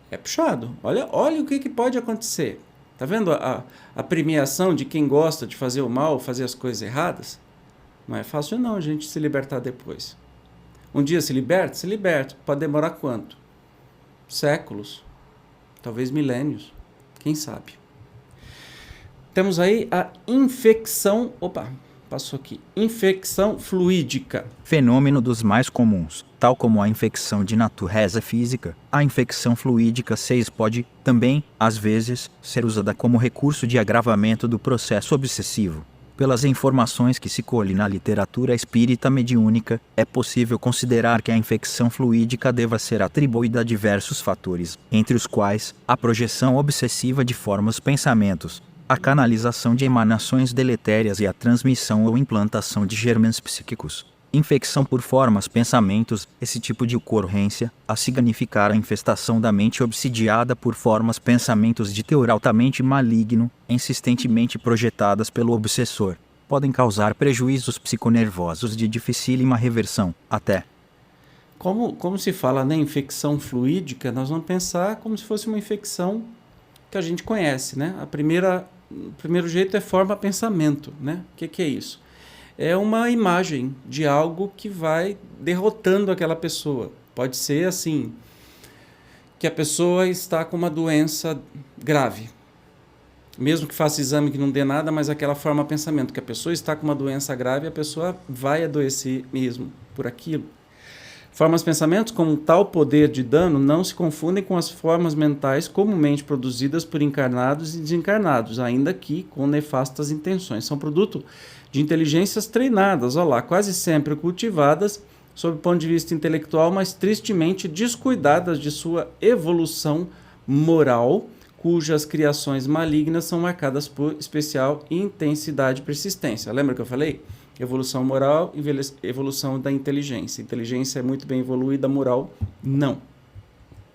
É puxado. Olha o que pode acontecer. Tá vendo a premiação de quem gosta de fazer o mal, fazer as coisas erradas? Não é fácil não a gente se libertar depois. Um dia se liberta. Pode demorar quanto? Séculos. Talvez milênios. Quem sabe? Temos aí a infecção... Passou aqui. Infecção fluídica. Fenômeno dos mais comuns. Tal como a infecção de natureza física, a infecção fluídica pode, também, às vezes, ser usada como recurso de agravamento do processo obsessivo. Pelas informações que se colhe na literatura espírita mediúnica, é possível considerar que a infecção fluídica deva ser atribuída a diversos fatores, entre os quais a projeção obsessiva de formas pensamentos, a canalização de emanações deletérias e a transmissão ou implantação de germens psíquicos. Infecção por formas pensamentos, esse tipo de ocorrência, a significar a infestação da mente obsidiada por formas pensamentos de teor altamente maligno, insistentemente projetadas pelo obsessor, podem causar prejuízos psiconervosos de dificílima reversão, até. Como se fala, né, infecção fluídica, nós vamos pensar como se fosse uma infecção que a gente conhece, né? O primeiro jeito é forma pensamento, né? O que é isso? É uma imagem de algo que vai derrotando aquela pessoa. Pode ser assim, que a pessoa está com uma doença grave. Mesmo que faça exame que não dê nada, mas aquela forma de pensamento, que a pessoa está com uma doença grave, a pessoa vai adoecer mesmo por aquilo. Formas de pensamentos com tal poder de dano não se confundem com as formas mentais comumente produzidas por encarnados e desencarnados, ainda que com nefastas intenções. São produto de inteligências treinadas, quase sempre cultivadas sob o ponto de vista intelectual, mas tristemente descuidadas de sua evolução moral, cujas criações malignas são marcadas por especial intensidade e persistência. Lembra que eu falei? Evolução moral, evolução da inteligência. Inteligência é muito bem evoluída, moral não.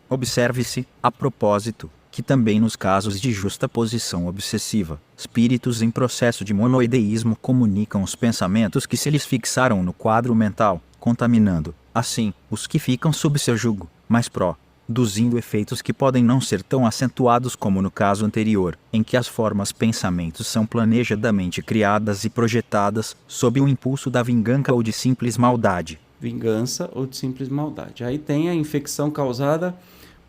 Observe-se, a propósito, que também nos casos de justaposição obsessiva, espíritos em processo de monoideísmo comunicam os pensamentos que se lhes fixaram no quadro mental, contaminando, assim, os que ficam sob seu jugo, mas produzindo efeitos que podem não ser tão acentuados como no caso anterior, em que as formas pensamentos são planejadamente criadas e projetadas sob o impulso da vingança ou de simples maldade. Vingança ou de simples maldade. Aí tem a infecção causada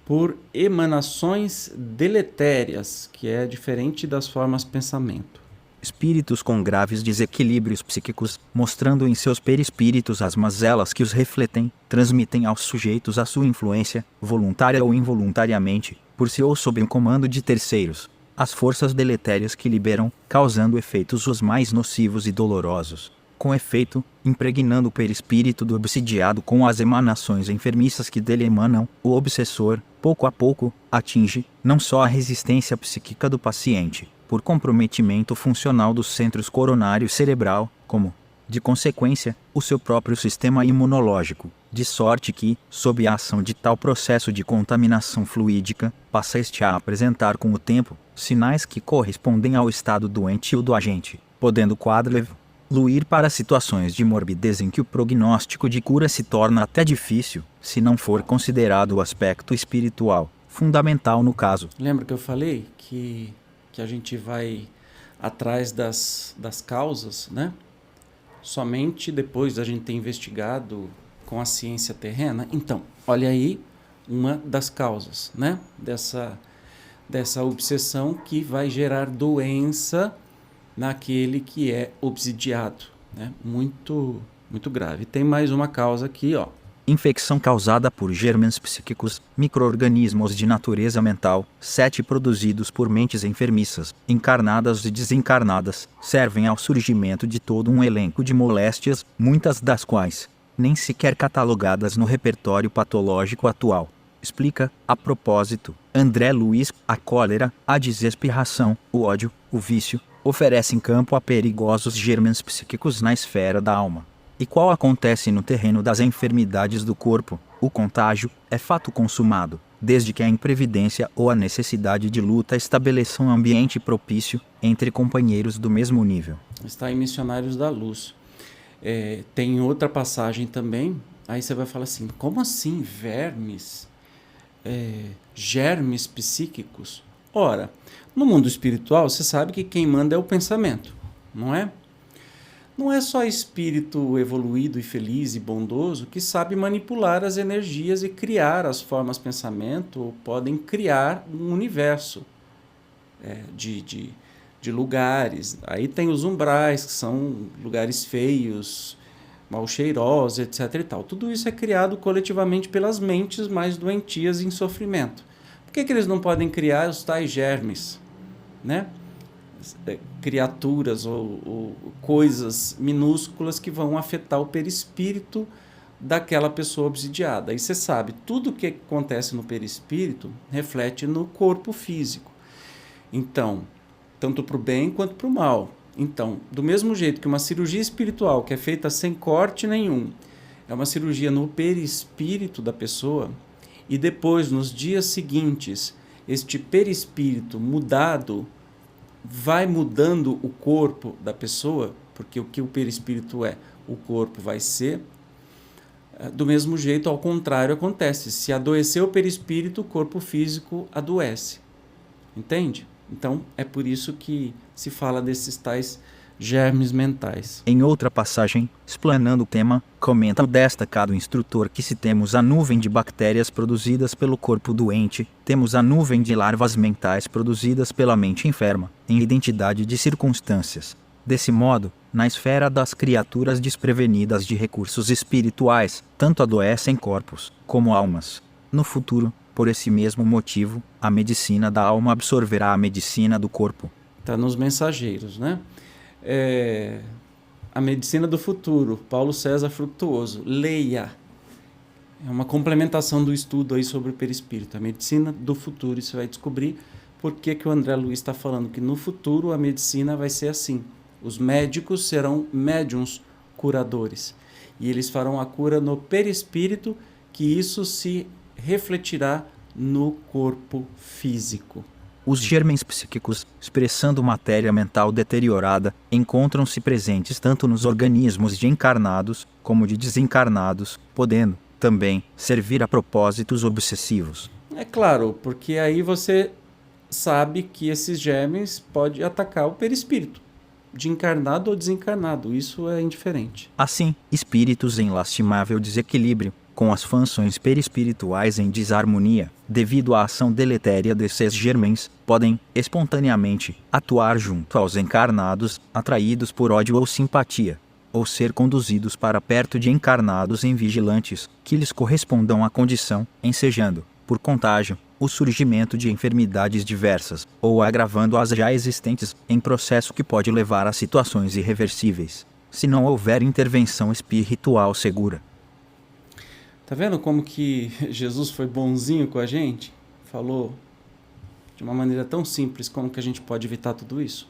por emanações deletérias, que é diferente das formas pensamento. Espíritos com graves desequilíbrios psíquicos, mostrando em seus perispíritos as mazelas que os refletem, transmitem aos sujeitos a sua influência, voluntária ou involuntariamente, por si ou sob o comando de terceiros, as forças deletérias que liberam, causando efeitos os mais nocivos e dolorosos. Com efeito, impregnando o perispírito do obsidiado com as emanações enfermiças que dele emanam, o obsessor, pouco a pouco, atinge, não só a resistência psíquica do paciente, por comprometimento funcional dos centros coronário cerebral, como, de consequência, o seu próprio sistema imunológico, de sorte que, sob a ação de tal processo de contaminação fluídica, passa este a apresentar com o tempo, sinais que correspondem ao estado doentio do agente, podendo o quadro evoluir para situações de morbidez em que o prognóstico de cura se torna até difícil, se não for considerado o aspecto espiritual, fundamental no caso. Lembra que eu falei que a gente vai atrás das causas, né? Somente depois da gente ter investigado com a ciência terrena? Então, olha aí uma das causas, né? Dessa obsessão que vai gerar doença naquele que é obsidiado, né? Muito, muito grave. Tem mais uma causa aqui, Infecção causada por germens psíquicos, micro-organismos de natureza mental, 7 produzidos por mentes enfermiças, encarnadas e desencarnadas, servem ao surgimento de todo um elenco de moléstias, muitas das quais nem sequer catalogadas no repertório patológico atual. Explica, a propósito, André Luiz, a cólera, a desesperação, o ódio, o vício, oferecem campo a perigosos germens psíquicos na esfera da alma. E qual acontece no terreno das enfermidades do corpo, o contágio é fato consumado, desde que a imprevidência ou a necessidade de luta estabeleçam um ambiente propício entre companheiros do mesmo nível. Está em Missionários da Luz. Tem outra passagem também, aí você vai falar assim, como assim vermes? Germes psíquicos? Ora, no mundo espiritual, você sabe que quem manda é o pensamento, não é? Não é só espírito evoluído e feliz e bondoso que sabe manipular as energias e criar as formas de pensamento, ou podem criar um universo de lugares. Aí tem os umbrais, que são lugares feios, mal cheirosos, etc. e tal. Tudo isso é criado coletivamente pelas mentes mais doentias e em sofrimento. Por que eles não podem criar os tais germes, né? Criaturas ou coisas minúsculas que vão afetar o perispírito daquela pessoa obsidiada. Aí você sabe, tudo que acontece no perispírito reflete no corpo físico. Então, tanto para o bem quanto para o mal. Então, do mesmo jeito que uma cirurgia espiritual que é feita sem corte nenhum, é uma cirurgia no perispírito da pessoa, e depois, nos dias seguintes, este perispírito mudado vai mudando o corpo da pessoa, porque o que o perispírito é, o corpo vai ser. Do mesmo jeito, ao contrário, acontece. Se adoecer o perispírito, o corpo físico adoece. Entende? Então, é por isso que se fala desses tais germes mentais. Em outra passagem, explanando o tema, comenta o destacado instrutor que se temos a nuvem de bactérias produzidas pelo corpo doente, temos a nuvem de larvas mentais produzidas pela mente enferma, em identidade de circunstâncias. Desse modo, na esfera das criaturas desprevenidas de recursos espirituais, tanto adoecem corpos, como almas. No futuro, por esse mesmo motivo, a medicina da alma absorverá a medicina do corpo. Está nos mensageiros, né? A medicina do futuro, Paulo César Frutuoso. Leia. É uma complementação do estudo aí sobre o perispírito. A medicina do futuro, e você vai descobrir por que o André Luiz está falando que no futuro a medicina vai ser assim. Os médicos serão médiuns curadores. E eles farão a cura no perispírito, que isso se refletirá no corpo físico. Os germens psíquicos, expressando matéria mental deteriorada, encontram-se presentes tanto nos organismos de encarnados como de desencarnados, podendo, também, servir a propósitos obsessivos. É claro, porque aí você sabe que esses germes podem atacar o perispírito, de encarnado ou desencarnado, isso é indiferente. Assim, espíritos em lastimável desequilíbrio, com as funções perispirituais em desarmonia, devido à ação deletéria desses germens, podem, espontaneamente, atuar junto aos encarnados, atraídos por ódio ou simpatia, ou ser conduzidos para perto de encarnados invigilantes, que lhes correspondam à condição, ensejando, por contágio, o surgimento de enfermidades diversas, ou agravando as já existentes, em processo que pode levar a situações irreversíveis, se não houver intervenção espiritual segura. Tá vendo como que Jesus foi bonzinho com a gente? Falou de uma maneira tão simples como que a gente pode evitar tudo isso.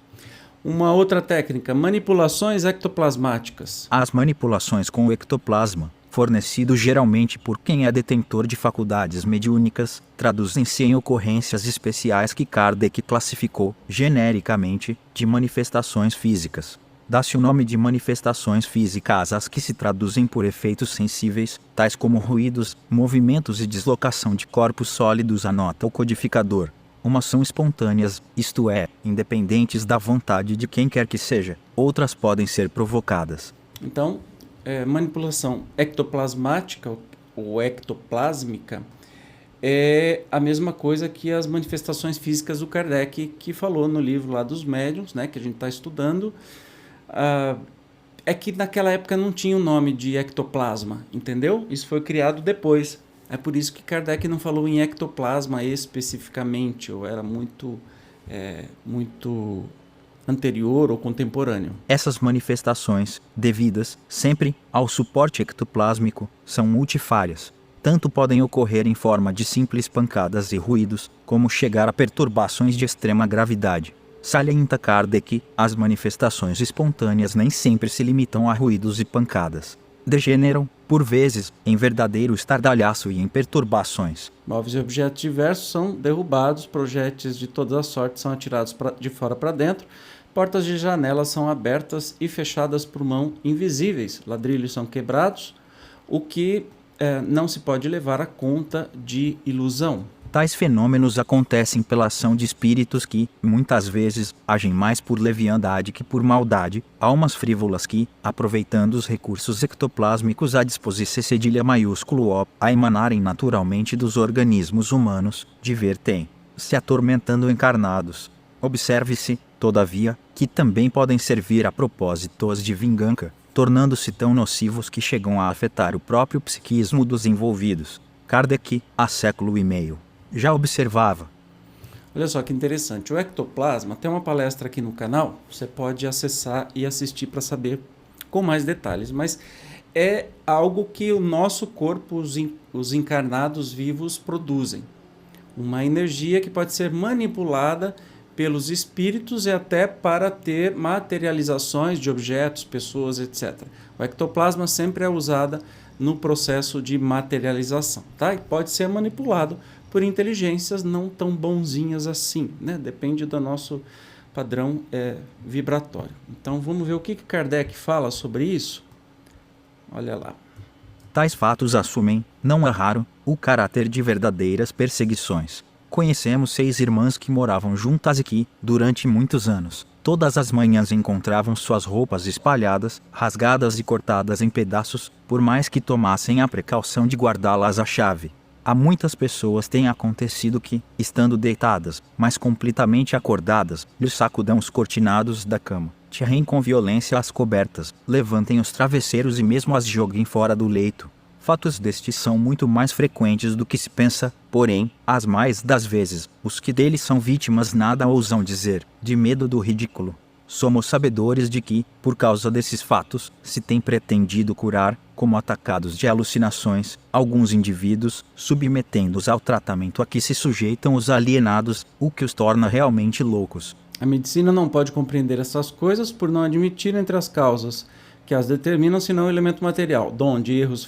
Uma outra técnica, manipulações ectoplasmáticas. As manipulações com o ectoplasma, fornecido geralmente por quem é detentor de faculdades mediúnicas, traduzem-se em ocorrências especiais que Kardec classificou, genericamente, de manifestações físicas. Dá-se o nome de manifestações físicas às que se traduzem por efeitos sensíveis, tais como ruídos, movimentos e deslocação de corpos sólidos, anota o codificador. Umas são espontâneas, isto é, independentes da vontade de quem quer que seja. Outras podem ser provocadas. Então, manipulação ectoplasmática ou ectoplásmica é a mesma coisa que as manifestações físicas do Kardec, que falou no livro lá dos médiuns, né, que a gente está estudando. É que naquela época não tinha o nome de ectoplasma, entendeu? Isso foi criado depois. É por isso que Kardec não falou em ectoplasma especificamente, ou era muito anterior ou contemporâneo. Essas manifestações, devidas sempre ao suporte ectoplásmico, são multifárias. Tanto podem ocorrer em forma de simples pancadas e ruídos, como chegar a perturbações de extrema gravidade. Salienta Kardec, as manifestações espontâneas nem sempre se limitam a ruídos e pancadas. Degeneram, por vezes, em verdadeiro estardalhaço e em perturbações. Móveis e objetos diversos são derrubados, projéteis de todas as sortes são atirados de fora para dentro, portas de janelas são abertas e fechadas por mãos invisíveis, ladrilhos são quebrados, o que não se pode levar a conta de ilusão. Tais fenômenos acontecem pela ação de espíritos que, muitas vezes, agem mais por leviandade que por maldade, almas frívolas que, aproveitando os recursos ectoplásmicos à disposição cedilha maiúsculo O, a emanarem naturalmente dos organismos humanos, divertem, se atormentando encarnados. Observe-se, todavia, que também podem servir a propósitos de vingança, tornando-se tão nocivos que chegam a afetar o próprio psiquismo dos envolvidos. Kardec, há século e meio, já observava. Olha só que interessante, o ectoplasma tem uma palestra aqui no canal, você pode acessar e assistir para saber com mais detalhes, mas é algo que o nosso corpo, os encarnados vivos produzem. Uma energia que pode ser manipulada pelos espíritos e até para ter materializações de objetos, pessoas, etc. O ectoplasma sempre é usado no processo de materialização, tá? E pode ser manipulado por inteligências não tão bonzinhas assim, né? Depende do nosso padrão vibratório. Então vamos ver o que Kardec fala sobre isso? Olha lá. Tais fatos assumem, não é raro, o caráter de verdadeiras perseguições. Conhecemos 6 irmãs que moravam juntas e que, durante muitos anos, Todas as manhãs encontravam suas roupas espalhadas, rasgadas e cortadas em pedaços, por mais que tomassem a precaução de guardá-las à chave. A muitas pessoas tem acontecido que, estando deitadas, mas completamente acordadas, lhes sacudam os cortinados da cama, tirem com violência as cobertas, levantem os travesseiros e mesmo as joguem fora do leito. Fatos destes são muito mais frequentes do que se pensa, porém, as mais das vezes, os que deles são vítimas nada ousam dizer, de medo do ridículo. Somos sabedores de que, por causa desses fatos, se tem pretendido curar, como atacados de alucinações, alguns indivíduos, submetendo-os ao tratamento a que se sujeitam os alienados, o que os torna realmente loucos. A medicina não pode compreender essas coisas por não admitir entre as causas que as determinam senão o elemento material, donde erros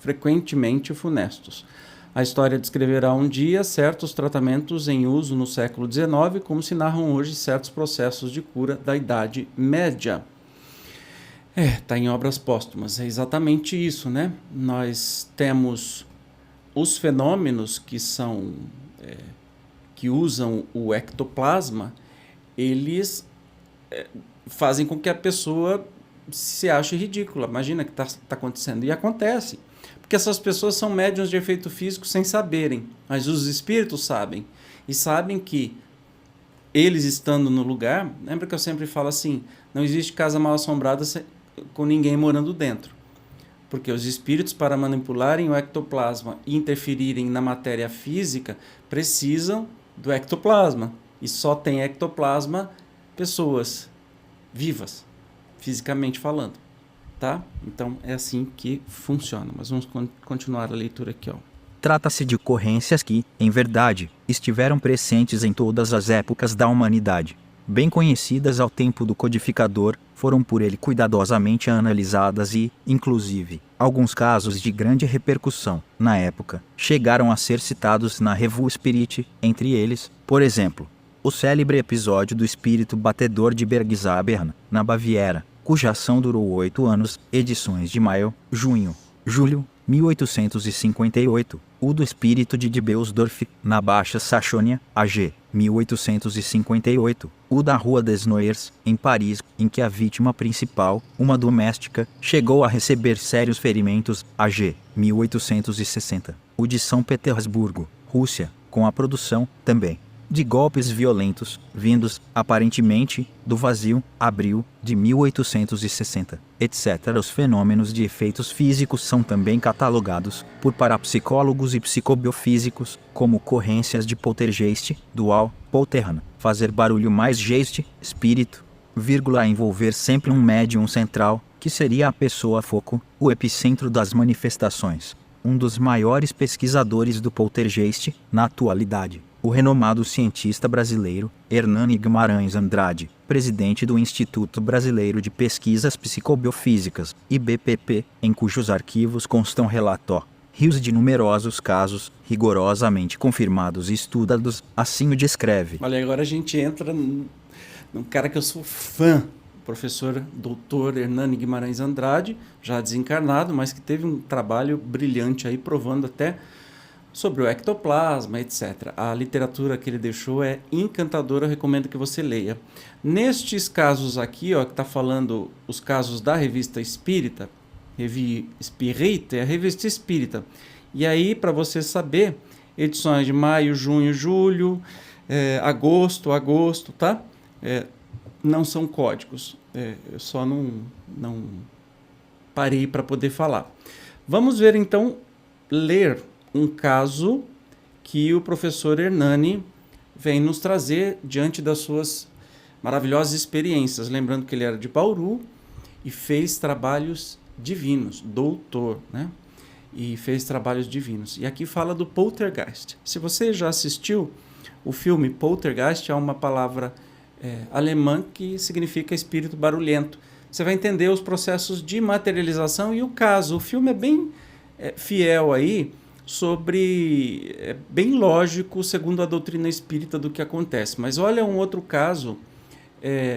frequentemente funestos. A história descreverá um dia certos tratamentos em uso no século XIX, como se narram hoje certos processos de cura da Idade Média. Está em obras póstumas, é exatamente isso, né? Nós temos os fenômenos que usam o ectoplasma, eles fazem com que a pessoa se ache ridícula. Imagina que está acontecendo. E acontece. Porque essas pessoas são médiuns de efeito físico sem saberem. Mas os espíritos sabem. E sabem que eles estando no lugar... Lembra que eu sempre falo assim, não existe casa mal assombrada com ninguém morando dentro. Porque os espíritos, para manipularem o ectoplasma e interferirem na matéria física, precisam do ectoplasma. E só tem ectoplasma pessoas vivas, fisicamente falando, tá? Então é assim que funciona. Mas vamos continuar a leitura aqui, ó. Trata-se de ocorrências que, em verdade, estiveram presentes em todas as épocas da humanidade. Bem conhecidas ao tempo do codificador, foram por ele cuidadosamente analisadas e, inclusive, alguns casos de grande repercussão, na época, chegaram a ser citados na Revue Spirit, entre eles, por exemplo, o célebre episódio do espírito batedor de Bergzabern, na Baviera, cuja ação durou 8 anos, edições de maio, junho, julho, 1858, o do espírito de Beusdorf, na Baixa Saxônia, AG, 1858, o da Rua des Noers, em Paris, em que a vítima principal, uma doméstica, chegou a receber sérios ferimentos, AG, 1860, o de São Petersburgo, Rússia, com a produção, também, de golpes violentos, vindos, aparentemente, do vazio, abril, de 1860, etc. Os fenômenos de efeitos físicos são também catalogados, por parapsicólogos e psicobiofísicos, como ocorrências de poltergeist, dual, polterna, fazer barulho mais geist, espírito, a envolver sempre um médium central, que seria a pessoa foco, o epicentro das manifestações. Um dos maiores pesquisadores do poltergeist, na atualidade, o renomado cientista brasileiro, Hernani Guimarães Andrade, presidente do Instituto Brasileiro de Pesquisas Psicobiofísicas, IBPP, em cujos arquivos constam rios de numerosos casos, rigorosamente confirmados e estudados, assim o descreve. Olha, agora a gente entra num cara que eu sou fã, o professor Dr. Hernani Guimarães Andrade, já desencarnado, mas que teve um trabalho brilhante aí, provando até sobre o ectoplasma, etc. A literatura que ele deixou é encantadora, eu recomendo que você leia. Nestes casos aqui, ó, que está falando os casos da Revista Espírita, Revue Spirit, é a Revista Espírita. E aí, para você saber, edições de maio, junho, julho, agosto, tá? Não são códigos. Eu só não parei para poder falar. Vamos ver, então, ler um caso que o professor Hernani vem nos trazer diante das suas maravilhosas experiências. Lembrando que ele era de Bauru e fez trabalhos divinos, doutor, né? E fez trabalhos divinos. E aqui fala do poltergeist. Se você já assistiu o filme Poltergeist, é uma palavra alemã que significa espírito barulhento. Você vai entender os processos de materialização e o caso. O filme é bem fiel aí, bem lógico, segundo a doutrina espírita, do que acontece. Mas olha um outro caso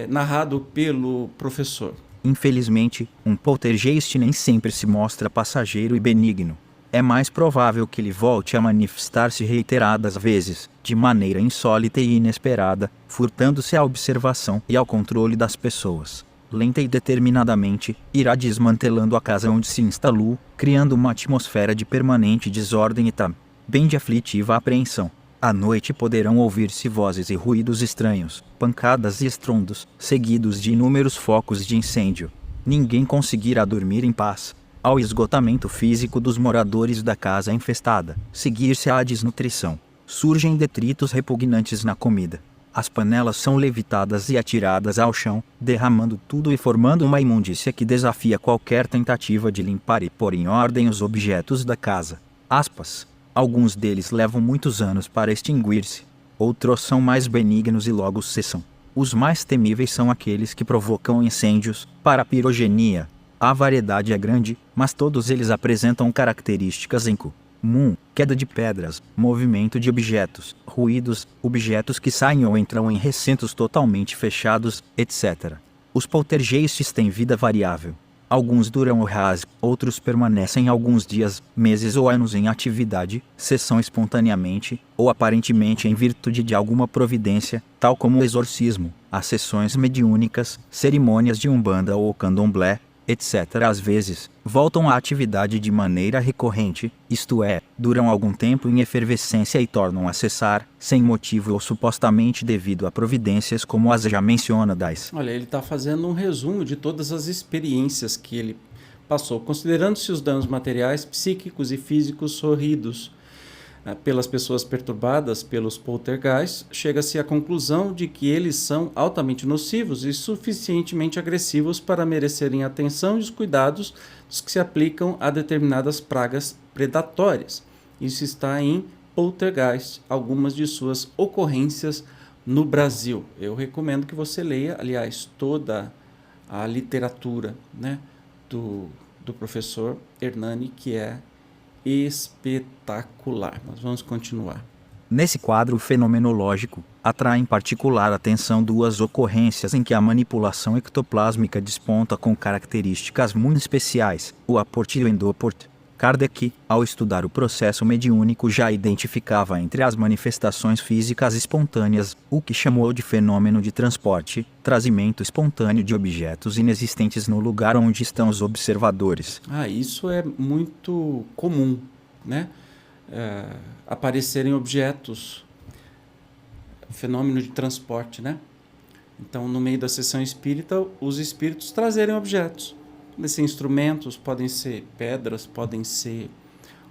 narrado pelo professor. Infelizmente, um poltergeist nem sempre se mostra passageiro e benigno. é mais provável que ele volte a manifestar-se reiteradas vezes, de maneira insólita e inesperada, furtando-se à observação e ao controle das pessoas. Lenta e determinadamente, irá desmantelando a casa onde se instalou, criando uma atmosfera de permanente desordem e também de aflitiva apreensão. À noite poderão ouvir-se vozes e ruídos estranhos, pancadas e estrondos, seguidos de inúmeros focos de incêndio. Ninguém conseguirá dormir em paz. Ao esgotamento físico dos moradores da casa infestada, seguir-se à desnutrição. Surgem detritos repugnantes na comida. As panelas são levitadas e atiradas ao chão, derramando tudo e formando uma imundícia que desafia qualquer tentativa de limpar e pôr em ordem os objetos da casa. Aspas. Alguns deles levam muitos anos para extinguir-se. Outros são mais benignos e logo cessam. Os mais temíveis são aqueles que provocam incêndios, para a pirogenia. A variedade é grande, mas todos eles apresentam características em comum: queda de pedras, movimento de objetos, ruídos, objetos que saem ou entram em recintos totalmente fechados, etc. Os poltergeists têm vida variável. Alguns duram horas, outros permanecem alguns dias, meses ou anos em atividade, cessam espontaneamente, ou aparentemente em virtude de alguma providência, tal como o exorcismo, as sessões mediúnicas, cerimônias de umbanda ou candomblé, etc. Às vezes, voltam à atividade de maneira recorrente, isto é, duram algum tempo em efervescência e tornam a cessar, sem motivo ou supostamente devido a providências como as já mencionadas. Olha, ele está fazendo um resumo de todas as experiências que ele passou, considerando-se os danos materiais, psíquicos e físicos sofridos pelas pessoas perturbadas pelos poltergeists. Chega-se à conclusão de que eles são altamente nocivos e suficientemente agressivos para merecerem a atenção e os cuidados dos que se aplicam a determinadas pragas predatórias. Isso está em Poltergeist, algumas de suas ocorrências no Brasil. Eu recomendo que você leia, aliás, toda a literatura, né, do professor Hernani, que é espetacular. Mas vamos continuar. Nesse quadro fenomenológico, atrai em particular a atenção duas ocorrências em que a manipulação ectoplásmica desponta com características muito especiais: o aporte e o endoporte. Kardec, ao estudar o processo mediúnico, já identificava entre as manifestações físicas espontâneas o que chamou de fenômeno de transporte, trazimento espontâneo de objetos inexistentes no lugar onde estão os observadores. Isso é muito comum, né? Aparecerem objetos, fenômeno de transporte, né? Então, no meio da sessão espírita, os espíritos trazerem objetos. Podem ser instrumentos, podem ser pedras, podem ser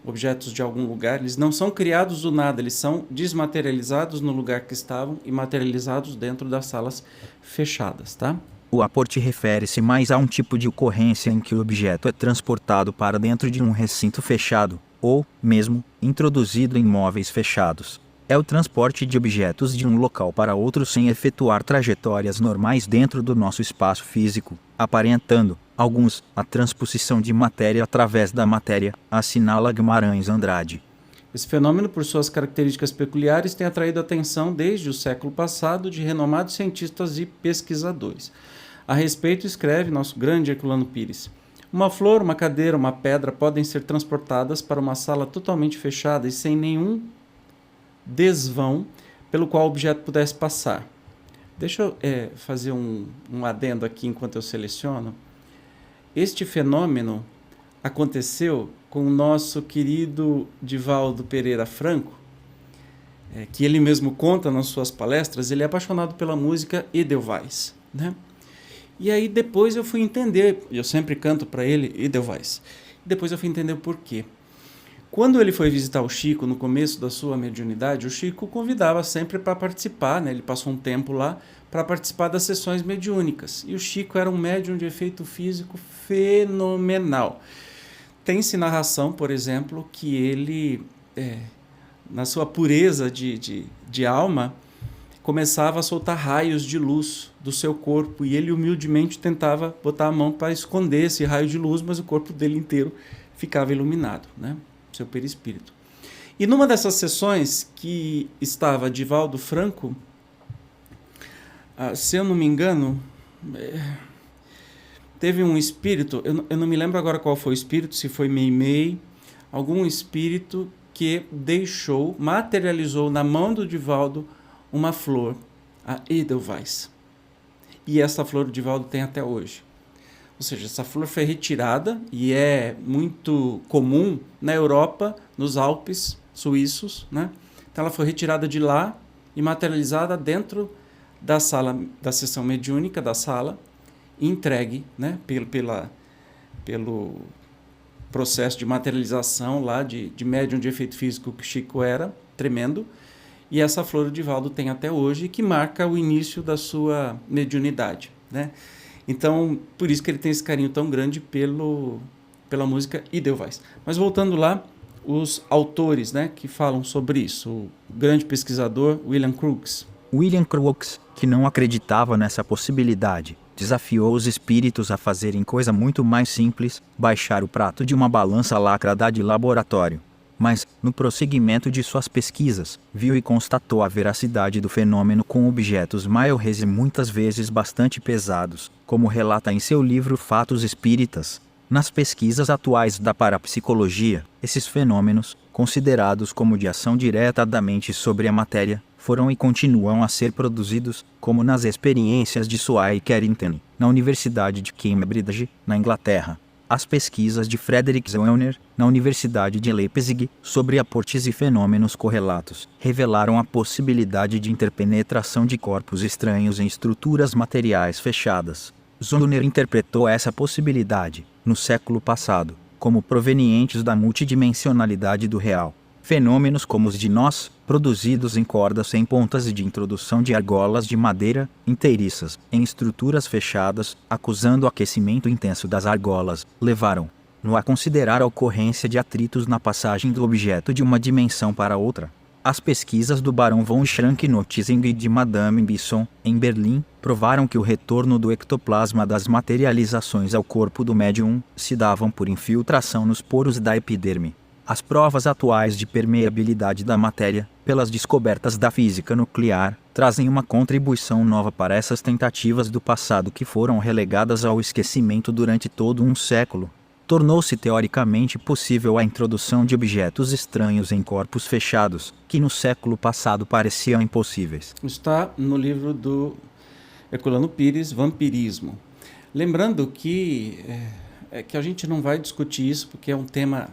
objetos de algum lugar. Eles não são criados do nada, eles são desmaterializados no lugar que estavam e materializados dentro das salas fechadas, tá? O aporte refere-se mais a um tipo de ocorrência em que o objeto é transportado para dentro de um recinto fechado, ou, mesmo, introduzido em móveis fechados. É o transporte de objetos de um local para outro sem efetuar trajetórias normais dentro do nosso espaço físico, aparentando, alguns, a transposição de matéria através da matéria, assinala Guimarães Andrade. Esse fenômeno, por suas características peculiares, tem atraído a atenção desde o século passado de renomados cientistas e pesquisadores. A respeito, escreve nosso grande Herculano Pires: uma flor, uma cadeira, uma pedra podem ser transportadas para uma sala totalmente fechada e sem nenhum desvão pelo qual o objeto pudesse passar. Deixa eu fazer um adendo aqui enquanto eu seleciono. Este fenômeno aconteceu com o nosso querido Divaldo Pereira Franco, que ele mesmo conta nas suas palestras. Ele é apaixonado pela música Edelweiss, né? E aí depois eu fui entender, eu sempre canto para ele Edelweiss, depois eu fui entender o porquê. Quando ele foi visitar o Chico no começo da sua mediunidade, o Chico o convidava sempre para participar, né? Ele passou um tempo lá para participar das sessões mediúnicas. E o Chico era um médium de efeito físico fenomenal. Tem-se narração, por exemplo, que ele, na sua pureza de alma, começava a soltar raios de luz do seu corpo, e ele humildemente tentava botar a mão para esconder esse raio de luz, mas o corpo dele inteiro ficava iluminado, né? Seu perispírito. E numa dessas sessões que estava Divaldo Franco, se eu não me engano, teve um espírito, eu não me lembro agora qual foi o espírito, se foi Meimei, algum espírito que materializou na mão do Divaldo uma flor, a Edelweiss. E essa flor o Divaldo tem até hoje. Ou seja, essa flor foi retirada e é muito comum na Europa, nos Alpes suíços, né? Então ela foi retirada de lá e materializada dentro da sala, da sessão mediúnica da sala, e entregue, né? Pelo processo de materialização lá de médium de efeito físico que o Chico era, tremendo. E essa flor o Divaldo tem até hoje, que marca o início da sua mediunidade, né? Então, por isso que ele tem esse carinho tão grande pela música Edelweiss. Mas voltando lá, os autores, né, que falam sobre isso. O grande pesquisador William Crookes. William Crookes, que não acreditava nessa possibilidade, desafiou os espíritos a fazerem coisa muito mais simples, baixar o prato de uma balança lacrada de laboratório. Mas, no prosseguimento de suas pesquisas, viu e constatou a veracidade do fenômeno com objetos maiores e muitas vezes bastante pesados, como relata em seu livro Fatos Espíritas. Nas pesquisas atuais da parapsicologia, esses fenômenos, considerados como de ação direta da mente sobre a matéria, foram e continuam a ser produzidos, como nas experiências de Sway Carrington, na Universidade de Cambridge, na Inglaterra. As pesquisas de Frederick Zwellner, na Universidade de Leipzig, sobre aportes e fenômenos correlatos, revelaram a possibilidade de interpenetração de corpos estranhos em estruturas materiais fechadas. Zwellner interpretou essa possibilidade, no século passado, como provenientes da multidimensionalidade do real. Fenômenos como os de nós, produzidos em cordas sem pontas e de introdução de argolas de madeira, inteiriças, em estruturas fechadas, acusando o aquecimento intenso das argolas, levaram-no a considerar a ocorrência de atritos na passagem do objeto de uma dimensão para outra. As pesquisas do Barão von Schrank-Notzing e de Madame Bisson, em Berlim, provaram que o retorno do ectoplasma das materializações ao corpo do médium se davam por infiltração nos poros da epiderme. As provas atuais de permeabilidade da matéria, pelas descobertas da física nuclear, trazem uma contribuição nova para essas tentativas do passado que foram relegadas ao esquecimento durante todo um século. Tornou-se teoricamente possível a introdução de objetos estranhos em corpos fechados, que no século passado pareciam impossíveis. Está no livro do Herculano Pires, Vampirismo. Lembrando que a gente não vai discutir isso porque é um tema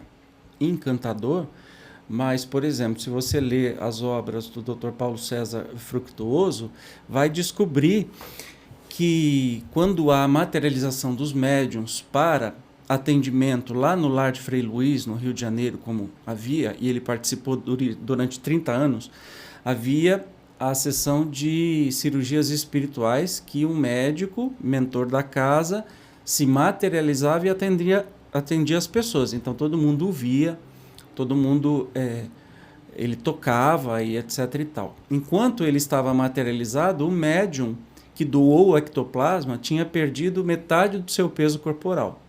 encantador, mas, por exemplo, se você ler as obras do Dr. Paulo César Fructuoso, vai descobrir que quando há materialização dos médiuns para atendimento lá no Lar de Frei Luís, no Rio de Janeiro, como havia, e ele participou durante 30 anos, havia a sessão de cirurgias espirituais que um médico, mentor da casa, se materializava e atendia as pessoas. Então todo mundo o via, todo mundo ele tocava e etc e tal. Enquanto ele estava materializado, o médium que doou o ectoplasma tinha perdido metade do seu peso corporal.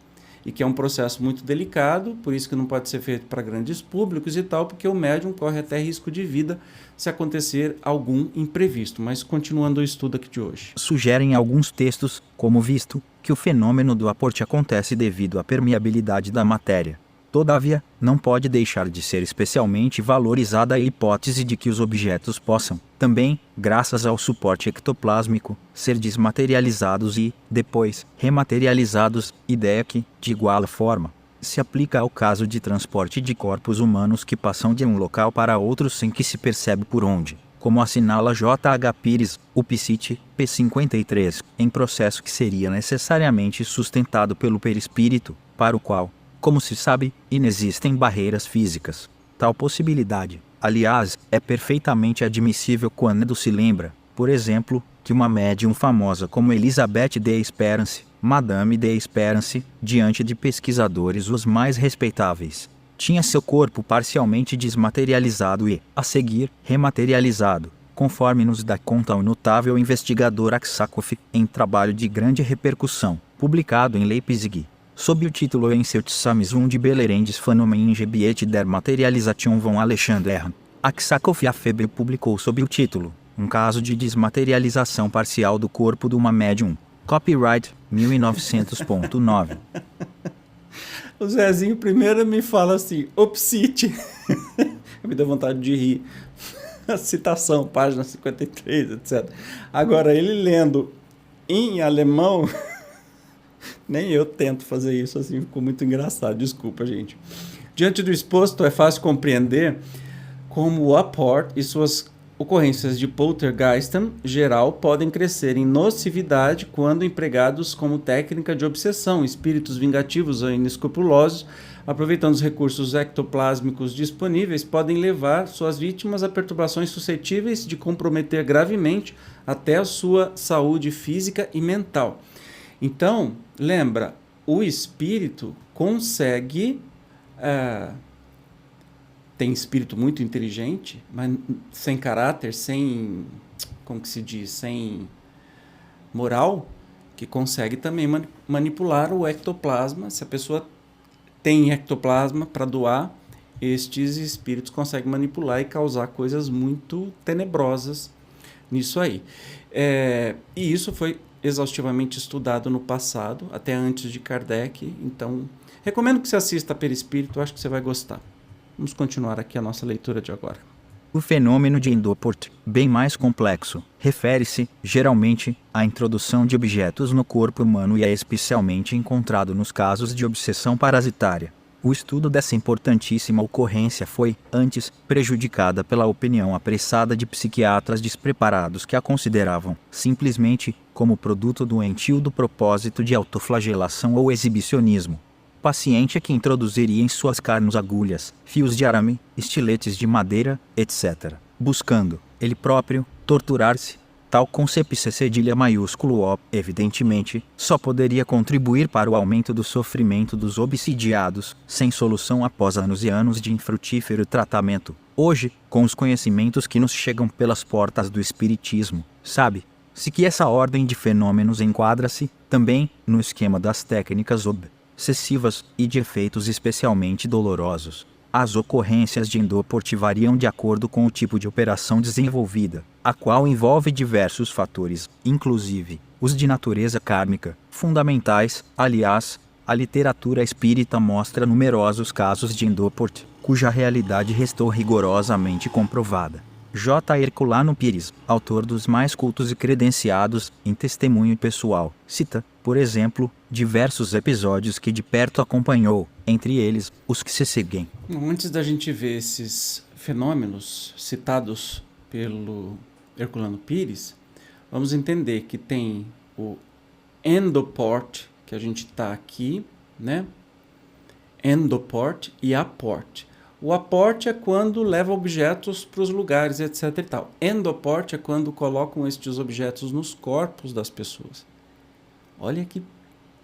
E que é um processo muito delicado, por isso que não pode ser feito para grandes públicos e tal, porque o médium corre até risco de vida se acontecer algum imprevisto. Mas continuando o estudo aqui de hoje. Sugerem alguns textos, como visto, que o fenômeno do aporte acontece devido à permeabilidade da matéria. Todavia, não pode deixar de ser especialmente valorizada a hipótese de que os objetos possam, também, graças ao suporte ectoplásmico, ser desmaterializados e, depois, rematerializados, ideia que, de igual forma, se aplica ao caso de transporte de corpos humanos que passam de um local para outro sem que se percebe por onde, como assinala J. H. Pires, o PSIT, P53, em processo que seria necessariamente sustentado pelo perispírito, para o qual, como se sabe, inexistem barreiras físicas. Tal possibilidade, aliás, é perfeitamente admissível quando se lembra, por exemplo, que uma médium famosa como Elizabeth de Esperance, Madame de Esperance, diante de pesquisadores os mais respeitáveis, tinha seu corpo parcialmente desmaterializado e, a seguir, rematerializado, conforme nos dá conta o notável investigador Aksakoff, em trabalho de grande repercussão, publicado em Leipzig, sob o título Incertissamis de Belerendes Phänomen Gebiet der Materialisation von Alexander. Aksakoff Afebe publicou sob o título Um caso de desmaterialização parcial do corpo de uma médium. Copyright 1900.9. O Zezinho primeiro me fala assim, opsite. Me deu vontade de rir. A citação, página 53, etc. Agora, ele lendo em alemão, nem eu tento fazer isso assim, ficou muito engraçado, desculpa, gente. Diante do exposto, é fácil compreender como o Apport e suas ocorrências de Poltergeisten geral podem crescer em nocividade quando empregados como técnica de obsessão. Espíritos vingativos ou inescrupulosos, aproveitando os recursos ectoplásmicos disponíveis, podem levar suas vítimas a perturbações suscetíveis de comprometer gravemente até a sua saúde física e mental. Então, lembra, o espírito consegue... tem espírito muito inteligente, mas sem caráter, sem, como que se diz, sem moral, que consegue também manipular o ectoplasma. Se a pessoa tem ectoplasma para doar, estes espíritos conseguem manipular e causar coisas muito tenebrosas nisso aí. E isso foi exaustivamente estudado no passado, até antes de Kardec. Então, recomendo que você assista a Perispírito, acho que você vai gostar. Vamos continuar aqui a nossa leitura de agora. O fenômeno de Endoport, bem mais complexo, refere-se, geralmente, à introdução de objetos no corpo humano e é especialmente encontrado nos casos de obsessão parasitária. O estudo dessa importantíssima ocorrência foi, antes, prejudicada pela opinião apressada de psiquiatras despreparados que a consideravam, simplesmente, como produto doentio do propósito de autoflagelação ou exibicionismo. Paciente que introduziria em suas carnes agulhas, fios de arame, estiletes de madeira, etc., buscando, ele próprio, torturar-se. Tal concepção cedilha maiúsculo O, evidentemente, só poderia contribuir para o aumento do sofrimento dos obsidiados, sem solução após anos e anos de infrutífero tratamento. Hoje, com os conhecimentos que nos chegam pelas portas do espiritismo, sabe-se que essa ordem de fenômenos enquadra-se, também, no esquema das técnicas obsessivas e de efeitos especialmente dolorosos. As ocorrências de Endoport variam de acordo com o tipo de operação desenvolvida, a qual envolve diversos fatores, inclusive os de natureza kármica, fundamentais. Aliás, a literatura espírita mostra numerosos casos de Endoport, cuja realidade restou rigorosamente comprovada. J. Herculano Pires, autor dos mais cultos e credenciados, em testemunho pessoal, cita, por exemplo, diversos episódios que de perto acompanhou, entre eles, os que se seguem. Antes da gente ver esses fenômenos citados pelo Herculano Pires, vamos entender que tem o Endoport, que a gente está aqui, né? Endoport e Apport. O aporte é quando leva objetos para os lugares, etc. e tal. Endoport é quando colocam estes objetos nos corpos das pessoas. Olha que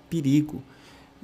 perigo.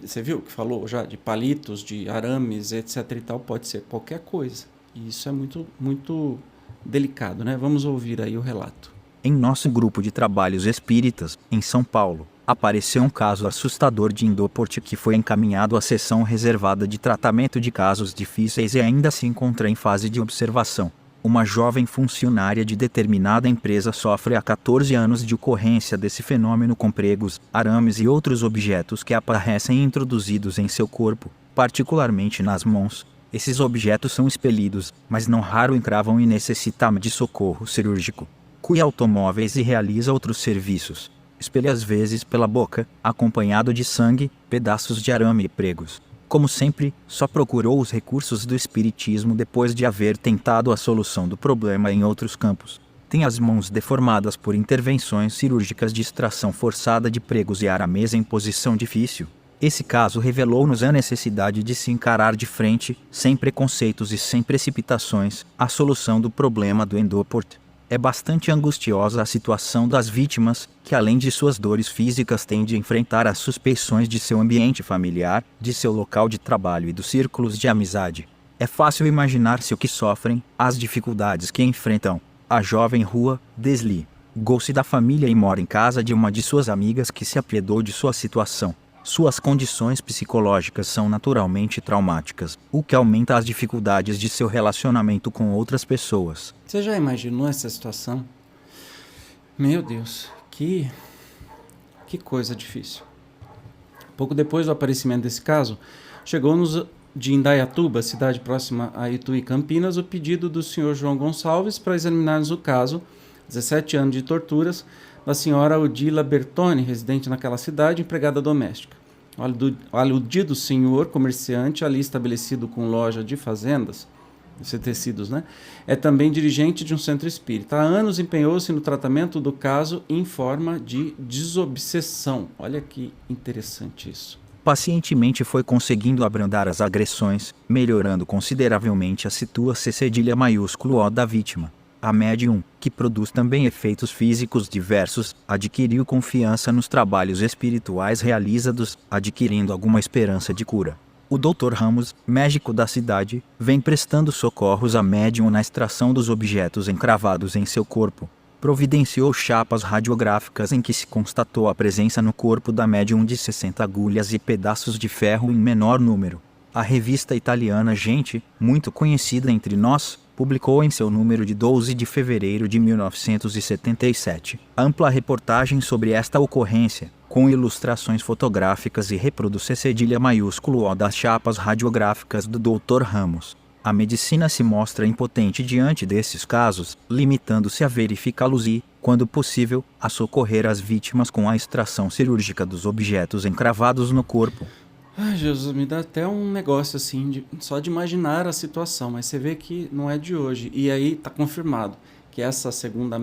Você viu que falou já de palitos, de arames, etc. e tal. Pode ser qualquer coisa. E isso é muito, muito delicado, né? Vamos ouvir aí o relato. Em nosso grupo de trabalhos espíritas, em São Paulo, apareceu um caso assustador de Endoport que foi encaminhado à seção reservada de tratamento de casos difíceis e ainda se encontra em fase de observação. Uma jovem funcionária de determinada empresa sofre há 14 anos de ocorrência desse fenômeno com pregos, arames e outros objetos que aparecem introduzidos em seu corpo, particularmente nas mãos. Esses objetos são expelidos, mas não raro encravam e necessitam de socorro cirúrgico. Cuida automóveis e realiza outros serviços. Espelha às vezes pela boca, acompanhado de sangue, pedaços de arame e pregos. Como sempre, só procurou os recursos do espiritismo depois de haver tentado a solução do problema em outros campos. Tem as mãos deformadas por intervenções cirúrgicas de extração forçada de pregos e arames em posição difícil. Esse caso revelou-nos a necessidade de se encarar de frente, sem preconceitos e sem precipitações, a solução do problema do Endoport. É bastante angustiosa a situação das vítimas, que além de suas dores físicas têm de enfrentar as suspeições de seu ambiente familiar, de seu local de trabalho e dos círculos de amizade. É fácil imaginar-se o que sofrem, as dificuldades que enfrentam. A jovem Rua desligou-se da família e mora em casa de uma de suas amigas que se apiedou de sua situação. Suas condições psicológicas são naturalmente traumáticas, o que aumenta as dificuldades de seu relacionamento com outras pessoas. Você já imaginou essa situação? Meu Deus, que coisa difícil. Pouco depois do aparecimento desse caso, chegou-nos de Indaiatuba, cidade próxima a Itu e Campinas, o pedido do senhor João Gonçalves para examinarmos o caso, 17 anos de torturas, da senhora Odila Bertoni, residente naquela cidade, empregada doméstica. O aludido senhor, comerciante ali estabelecido com loja de fazendas, tecidos, né? É também dirigente de um centro espírita. Há anos empenhou-se no tratamento do caso em forma de desobsessão. Olha que interessante isso. Pacientemente foi conseguindo abrandar as agressões, melhorando consideravelmente a situação cedilha maiúsculo O da vítima. A médium, que produz também efeitos físicos diversos, adquiriu confiança nos trabalhos espirituais realizados, adquirindo alguma esperança de cura. O Dr. Ramos, médico da cidade, vem prestando socorros à médium na extração dos objetos encravados em seu corpo. Providenciou chapas radiográficas em que se constatou a presença no corpo da médium de 60 agulhas e pedaços de ferro em menor número. A revista italiana Gente, muito conhecida entre nós, publicou em seu número de 12 de fevereiro de 1977 ampla reportagem sobre esta ocorrência, com ilustrações fotográficas e reprodução cedilha maiúsculo O das chapas radiográficas do Dr. Ramos. A medicina se mostra impotente diante desses casos, limitando-se a verificá-los e, quando possível, a socorrer as vítimas com a extração cirúrgica dos objetos encravados no corpo. Ai, Jesus, me dá até um negócio assim, só de imaginar a situação, mas você vê que não é de hoje. E aí está confirmado que essa segunda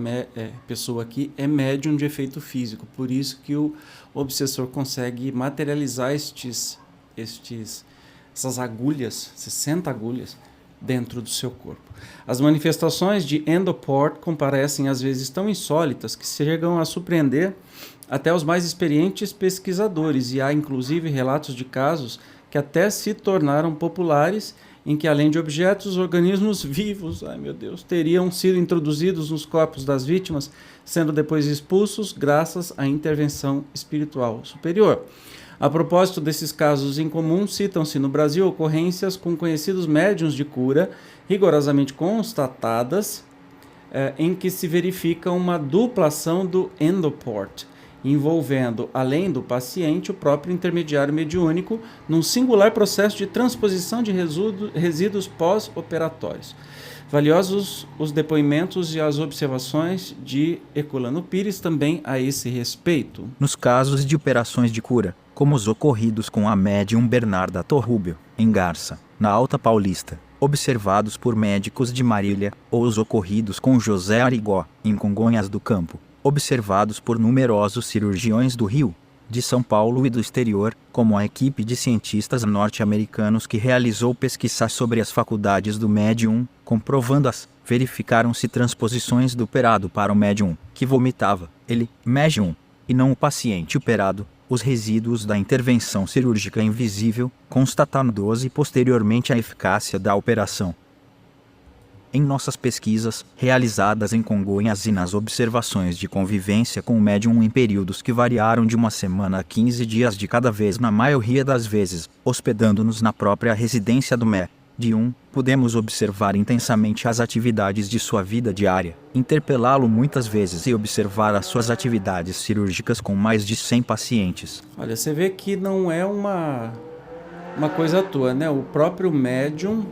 pessoa aqui é médium de efeito físico, por isso que o obsessor consegue materializar essas agulhas, 60 agulhas, dentro do seu corpo. As manifestações de Endoport comparecem às vezes tão insólitas que chegam a surpreender até os mais experientes pesquisadores, e há inclusive relatos de casos que até se tornaram populares, em que além de objetos, organismos vivos, ai meu Deus, teriam sido introduzidos nos corpos das vítimas, sendo depois expulsos graças à intervenção espiritual superior. A propósito desses casos incomuns, citam-se no Brasil ocorrências com conhecidos médiuns de cura, rigorosamente constatadas, em que se verifica uma dupla ação do Endoport, envolvendo, além do paciente, o próprio intermediário mediúnico, num singular processo de transposição de resíduos pós-operatórios. Valiosos os depoimentos e as observações de Herculano Pires também a esse respeito. Nos casos de operações de cura, como os ocorridos com a médium Bernarda Torrubio, em Garça, na Alta Paulista, observados por médicos de Marília, ou os ocorridos com José Arigó, em Congonhas do Campo, observados por numerosos cirurgiões do Rio, de São Paulo e do exterior, como a equipe de cientistas norte-americanos que realizou pesquisas sobre as faculdades do médium, comprovando-as, verificaram-se transposições do operado para o médium, que vomitava, ele, médium, e não o paciente operado, os resíduos da intervenção cirúrgica invisível, constatando-os e posteriormente a eficácia da operação. Em nossas pesquisas, realizadas em Congonhas e nas observações de convivência com o médium em períodos que variaram de uma semana a 15 dias de cada vez na maioria das vezes, hospedando-nos na própria residência do médium, podemos observar intensamente as atividades de sua vida diária, interpelá-lo muitas vezes e observar as suas atividades cirúrgicas com mais de 100 pacientes. Olha, você vê que não é uma coisa à toa, né? O próprio médium...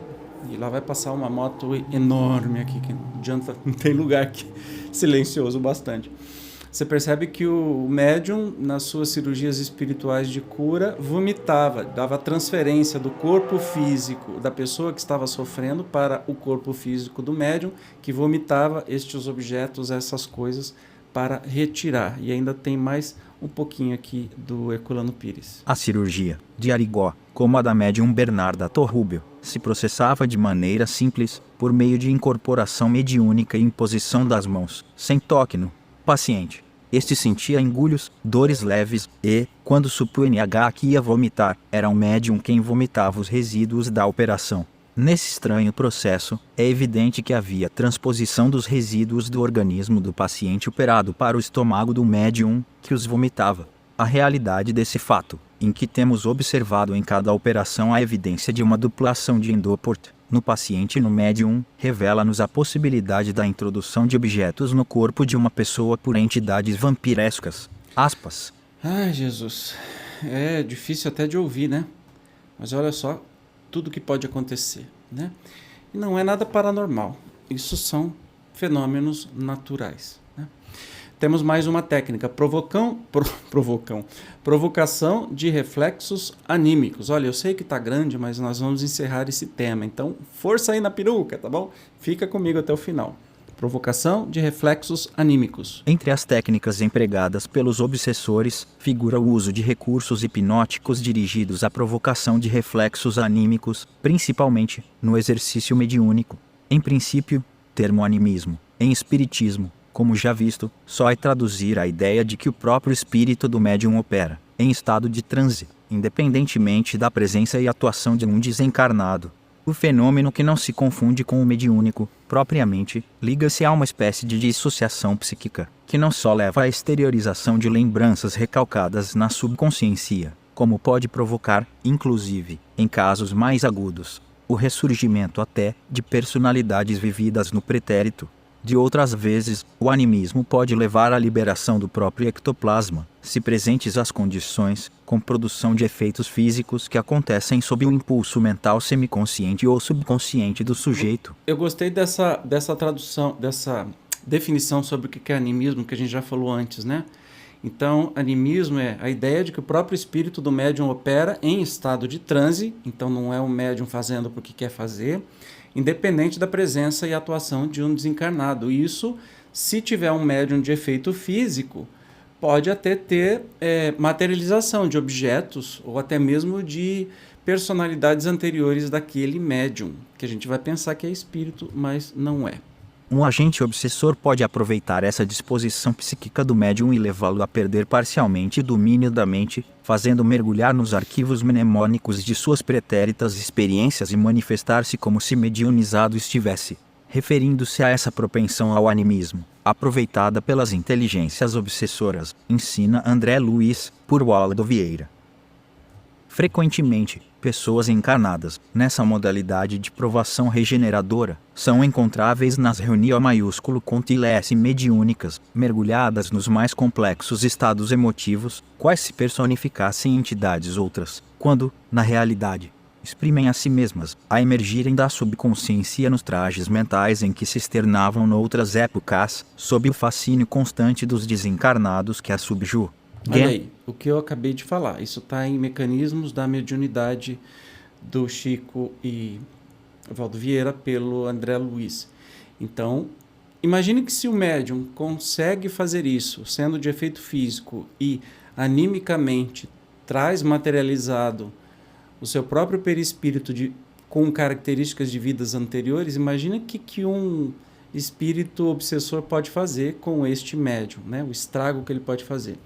E lá vai passar uma moto enorme aqui, que não adianta, não tem lugar aqui, silencioso bastante. Você percebe que o médium, nas suas cirurgias espirituais de cura, vomitava, dava transferência do corpo físico da pessoa que estava sofrendo para o corpo físico do médium, que vomitava estes objetos, essas coisas, para retirar. E ainda tem mais um pouquinho aqui do Herculano Pires. A cirurgia de Arigó, como a da médium Bernarda Torrubio, se processava de maneira simples, por meio de incorporação mediúnica e imposição das mãos, sem toque no paciente. Este sentia engulhos, dores leves e, quando supunha que ia vomitar, era o médium quem vomitava os resíduos da operação. Nesse estranho processo, é evidente que havia transposição dos resíduos do organismo do paciente operado para o estômago do médium, que os vomitava. A realidade desse fato, em que temos observado em cada operação a evidência de uma duplação de Endoport, no paciente e no médium, revela-nos a possibilidade da introdução de objetos no corpo de uma pessoa por entidades vampirescas. Aspas. Ai, Jesus. É difícil até de ouvir, né? Mas olha só tudo que pode acontecer, né? E não é nada paranormal. Isso são fenômenos naturais, né? Temos mais uma técnica, provocação de reflexos anímicos. Olha, eu sei que está grande, mas nós vamos encerrar esse tema. Então, força aí na peruca, tá bom? Fica comigo até o final. Provocação de reflexos anímicos. Entre as técnicas empregadas pelos obsessores, figura o uso de recursos hipnóticos dirigidos à provocação de reflexos anímicos, principalmente no exercício mediúnico. Em princípio, termo animismo, em espiritismo, como já visto, só é traduzir a ideia de que o próprio espírito do médium opera, em estado de transe, independentemente da presença e atuação de um desencarnado. O fenômeno, que não se confunde com o mediúnico, propriamente, liga-se a uma espécie de dissociação psíquica, que não só leva à exteriorização de lembranças recalcadas na subconsciência, como pode provocar, inclusive, em casos mais agudos, o ressurgimento até de personalidades vividas no pretérito. De outras vezes, o animismo pode levar à liberação do próprio ectoplasma, se presentes as condições, com produção de efeitos físicos que acontecem sob o impulso mental semiconsciente ou subconsciente do sujeito. Eu gostei dessa tradução, dessa definição sobre o que é animismo, que a gente já falou antes, né? Então, animismo é a ideia de que o próprio espírito do médium opera em estado de transe, então não é o médium fazendo porque quer fazer, independente da presença e atuação de um desencarnado. Isso, se tiver um médium de efeito físico, pode até ter materialização de objetos ou até mesmo de personalidades anteriores daquele médium, que a gente vai pensar que é espírito, mas não é. Um agente obsessor pode aproveitar essa disposição psíquica do médium e levá-lo a perder parcialmente o domínio da mente, fazendo mergulhar nos arquivos mnemônicos de suas pretéritas experiências e manifestar-se como se mediunizado estivesse. Referindo-se a essa propensão ao animismo, aproveitada pelas inteligências obsessoras, ensina André Luiz, por Waldo Vieira. Frequentemente, pessoas encarnadas, nessa modalidade de provação regeneradora, são encontráveis nas reuniões maiúsculo com tilesse mediúnicas, mergulhadas nos mais complexos estados emotivos, quais se personificassem entidades outras, quando, na realidade, exprimem a si mesmas, a emergirem da subconsciência nos trajes mentais em que se externavam noutras épocas, sob o fascínio constante dos desencarnados que a subjugam. Olha aí, o que eu acabei de falar, isso está em Mecanismos da Mediunidade do Chico e Waldo Vieira pelo André Luiz. Então, imagine que se o médium consegue fazer isso, sendo de efeito físico e animicamente traz materializado o seu próprio perispírito com características de vidas anteriores, imagina que um espírito obsessor pode fazer com este médium, né? O estrago que ele pode fazer.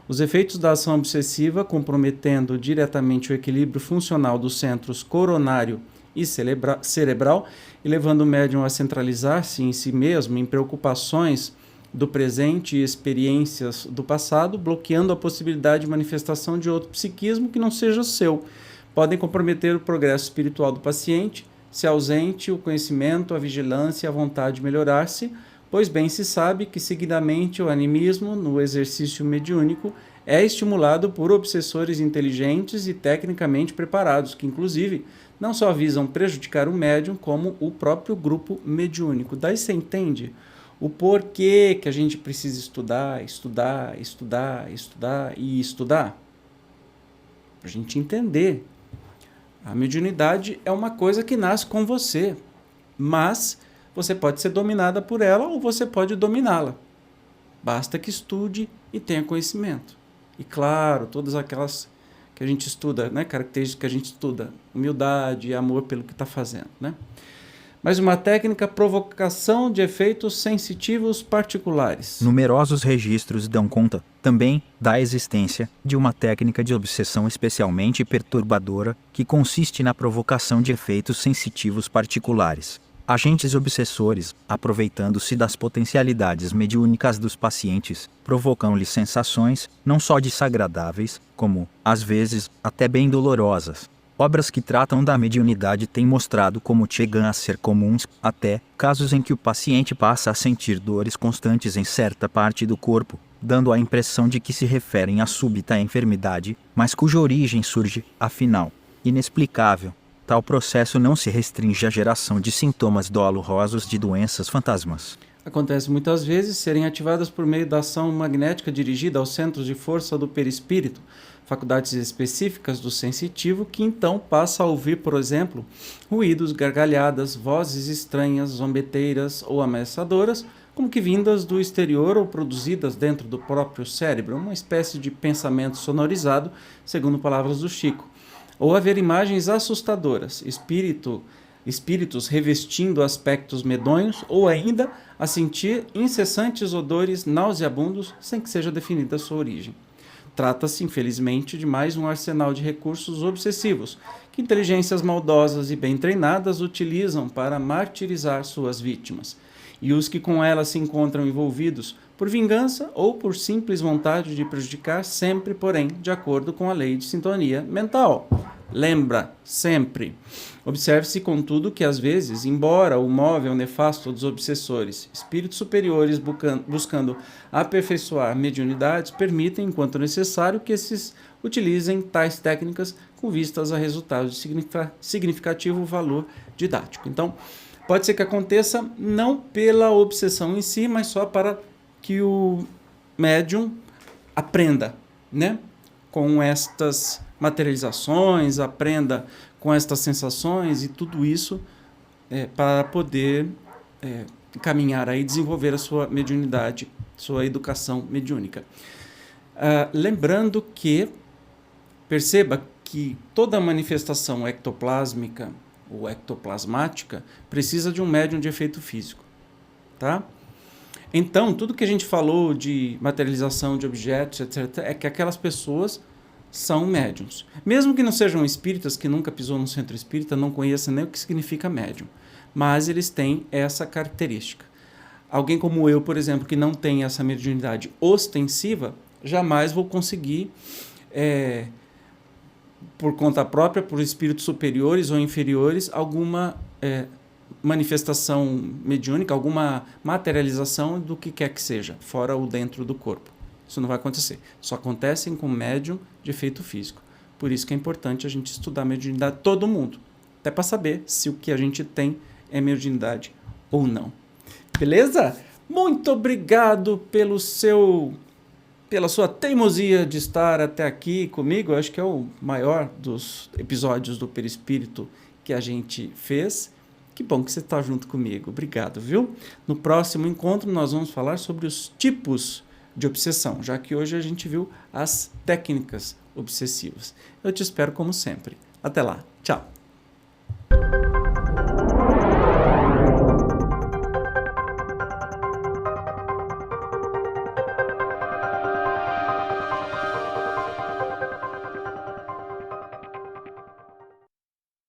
Os efeitos da ação obsessiva, comprometendo diretamente o equilíbrio funcional dos centros coronário e cerebral, e levando o médium a centralizar-se em si mesmo, em preocupações do presente e experiências do passado, bloqueando a possibilidade de manifestação de outro psiquismo que não seja o seu. Podem comprometer o progresso espiritual do paciente, se ausente o conhecimento, a vigilância e a vontade de melhorar-se, pois bem se sabe que seguidamente o animismo, no exercício mediúnico, é estimulado por obsessores inteligentes e tecnicamente preparados, que inclusive não só visam prejudicar o médium, como o próprio grupo mediúnico. Daí você entende o porquê que a gente precisa estudar. Para a gente entender. A mediunidade é uma coisa que nasce com você, mas você pode ser dominada por ela ou você pode dominá-la. Basta que estude e tenha conhecimento. E claro, todas aquelas que a gente estuda, né, características que a gente estuda, humildade e amor pelo que está fazendo, né? Mas uma técnica, provocação de efeitos sensitivos particulares. Numerosos registros dão conta, também, da existência de uma técnica de obsessão especialmente perturbadora, que consiste na provocação de efeitos sensitivos particulares. Agentes obsessores, aproveitando-se das potencialidades mediúnicas dos pacientes, provocam-lhes sensações, não só desagradáveis, como, às vezes, até bem dolorosas. Obras que tratam da mediunidade têm mostrado como chegam a ser comuns, até, casos em que o paciente passa a sentir dores constantes em certa parte do corpo, dando a impressão de que se referem à súbita enfermidade, mas cuja origem surge, afinal, inexplicável. Tal processo não se restringe à geração de sintomas dolorosos de doenças fantasmas. Acontece muitas vezes serem ativadas por meio da ação magnética dirigida aos centros de força do perispírito, faculdades específicas do sensitivo, que então passa a ouvir, por exemplo, ruídos, gargalhadas, vozes estranhas, zombeteiras ou ameaçadoras, como que vindas do exterior ou produzidas dentro do próprio cérebro, uma espécie de pensamento sonorizado, segundo palavras do Chico. Ou haver imagens assustadoras, espíritos revestindo aspectos medonhos, ou ainda a sentir incessantes odores nauseabundos sem que seja definida a sua origem. Trata-se, infelizmente, de mais um arsenal de recursos obsessivos que inteligências maldosas e bem treinadas utilizam para martirizar suas vítimas, e os que com elas se encontram envolvidos por vingança ou por simples vontade de prejudicar, sempre, porém, de acordo com a lei de sintonia mental. Lembra, sempre. Observe-se, contudo, que às vezes, embora o móvel nefasto dos obsessores, espíritos superiores buscando aperfeiçoar mediunidades, permitem, enquanto necessário, que esses utilizem tais técnicas com vistas a resultados de significativo valor didático. Então, pode ser que aconteça não pela obsessão em si, mas só para que o médium aprenda, né, com estas materializações, aprenda com estas sensações e tudo isso para poder caminhar aí, desenvolver a sua mediunidade, sua educação mediúnica. Lembrando que, perceba que toda manifestação ectoplásmica ou ectoplasmática precisa de um médium de efeito físico, tá? Então, tudo que a gente falou de materialização de objetos, etc., é que aquelas pessoas são médiums. Mesmo que não sejam espíritas, que nunca pisou no centro espírita, não conheçam nem o que significa médium. Mas eles têm essa característica. Alguém como eu, por exemplo, que não tem essa mediunidade ostensiva, jamais vou conseguir, por conta própria, por espíritos superiores ou inferiores, alguma manifestação mediúnica, alguma materialização do que quer que seja, fora ou dentro do corpo. Isso não vai acontecer. Só acontecem com médium de efeito físico. Por isso que é importante a gente estudar a mediunidade de todo mundo, até para saber se o que a gente tem é mediunidade ou não. Beleza? Muito obrigado pela sua teimosia de estar até aqui comigo. Eu acho que é o maior dos episódios do Perispírito que a gente fez. Que bom que você está junto comigo. Obrigado, viu? No próximo encontro nós vamos falar sobre os tipos de obsessão, já que hoje a gente viu as técnicas obsessivas. Eu te espero como sempre. Até lá. Tchau.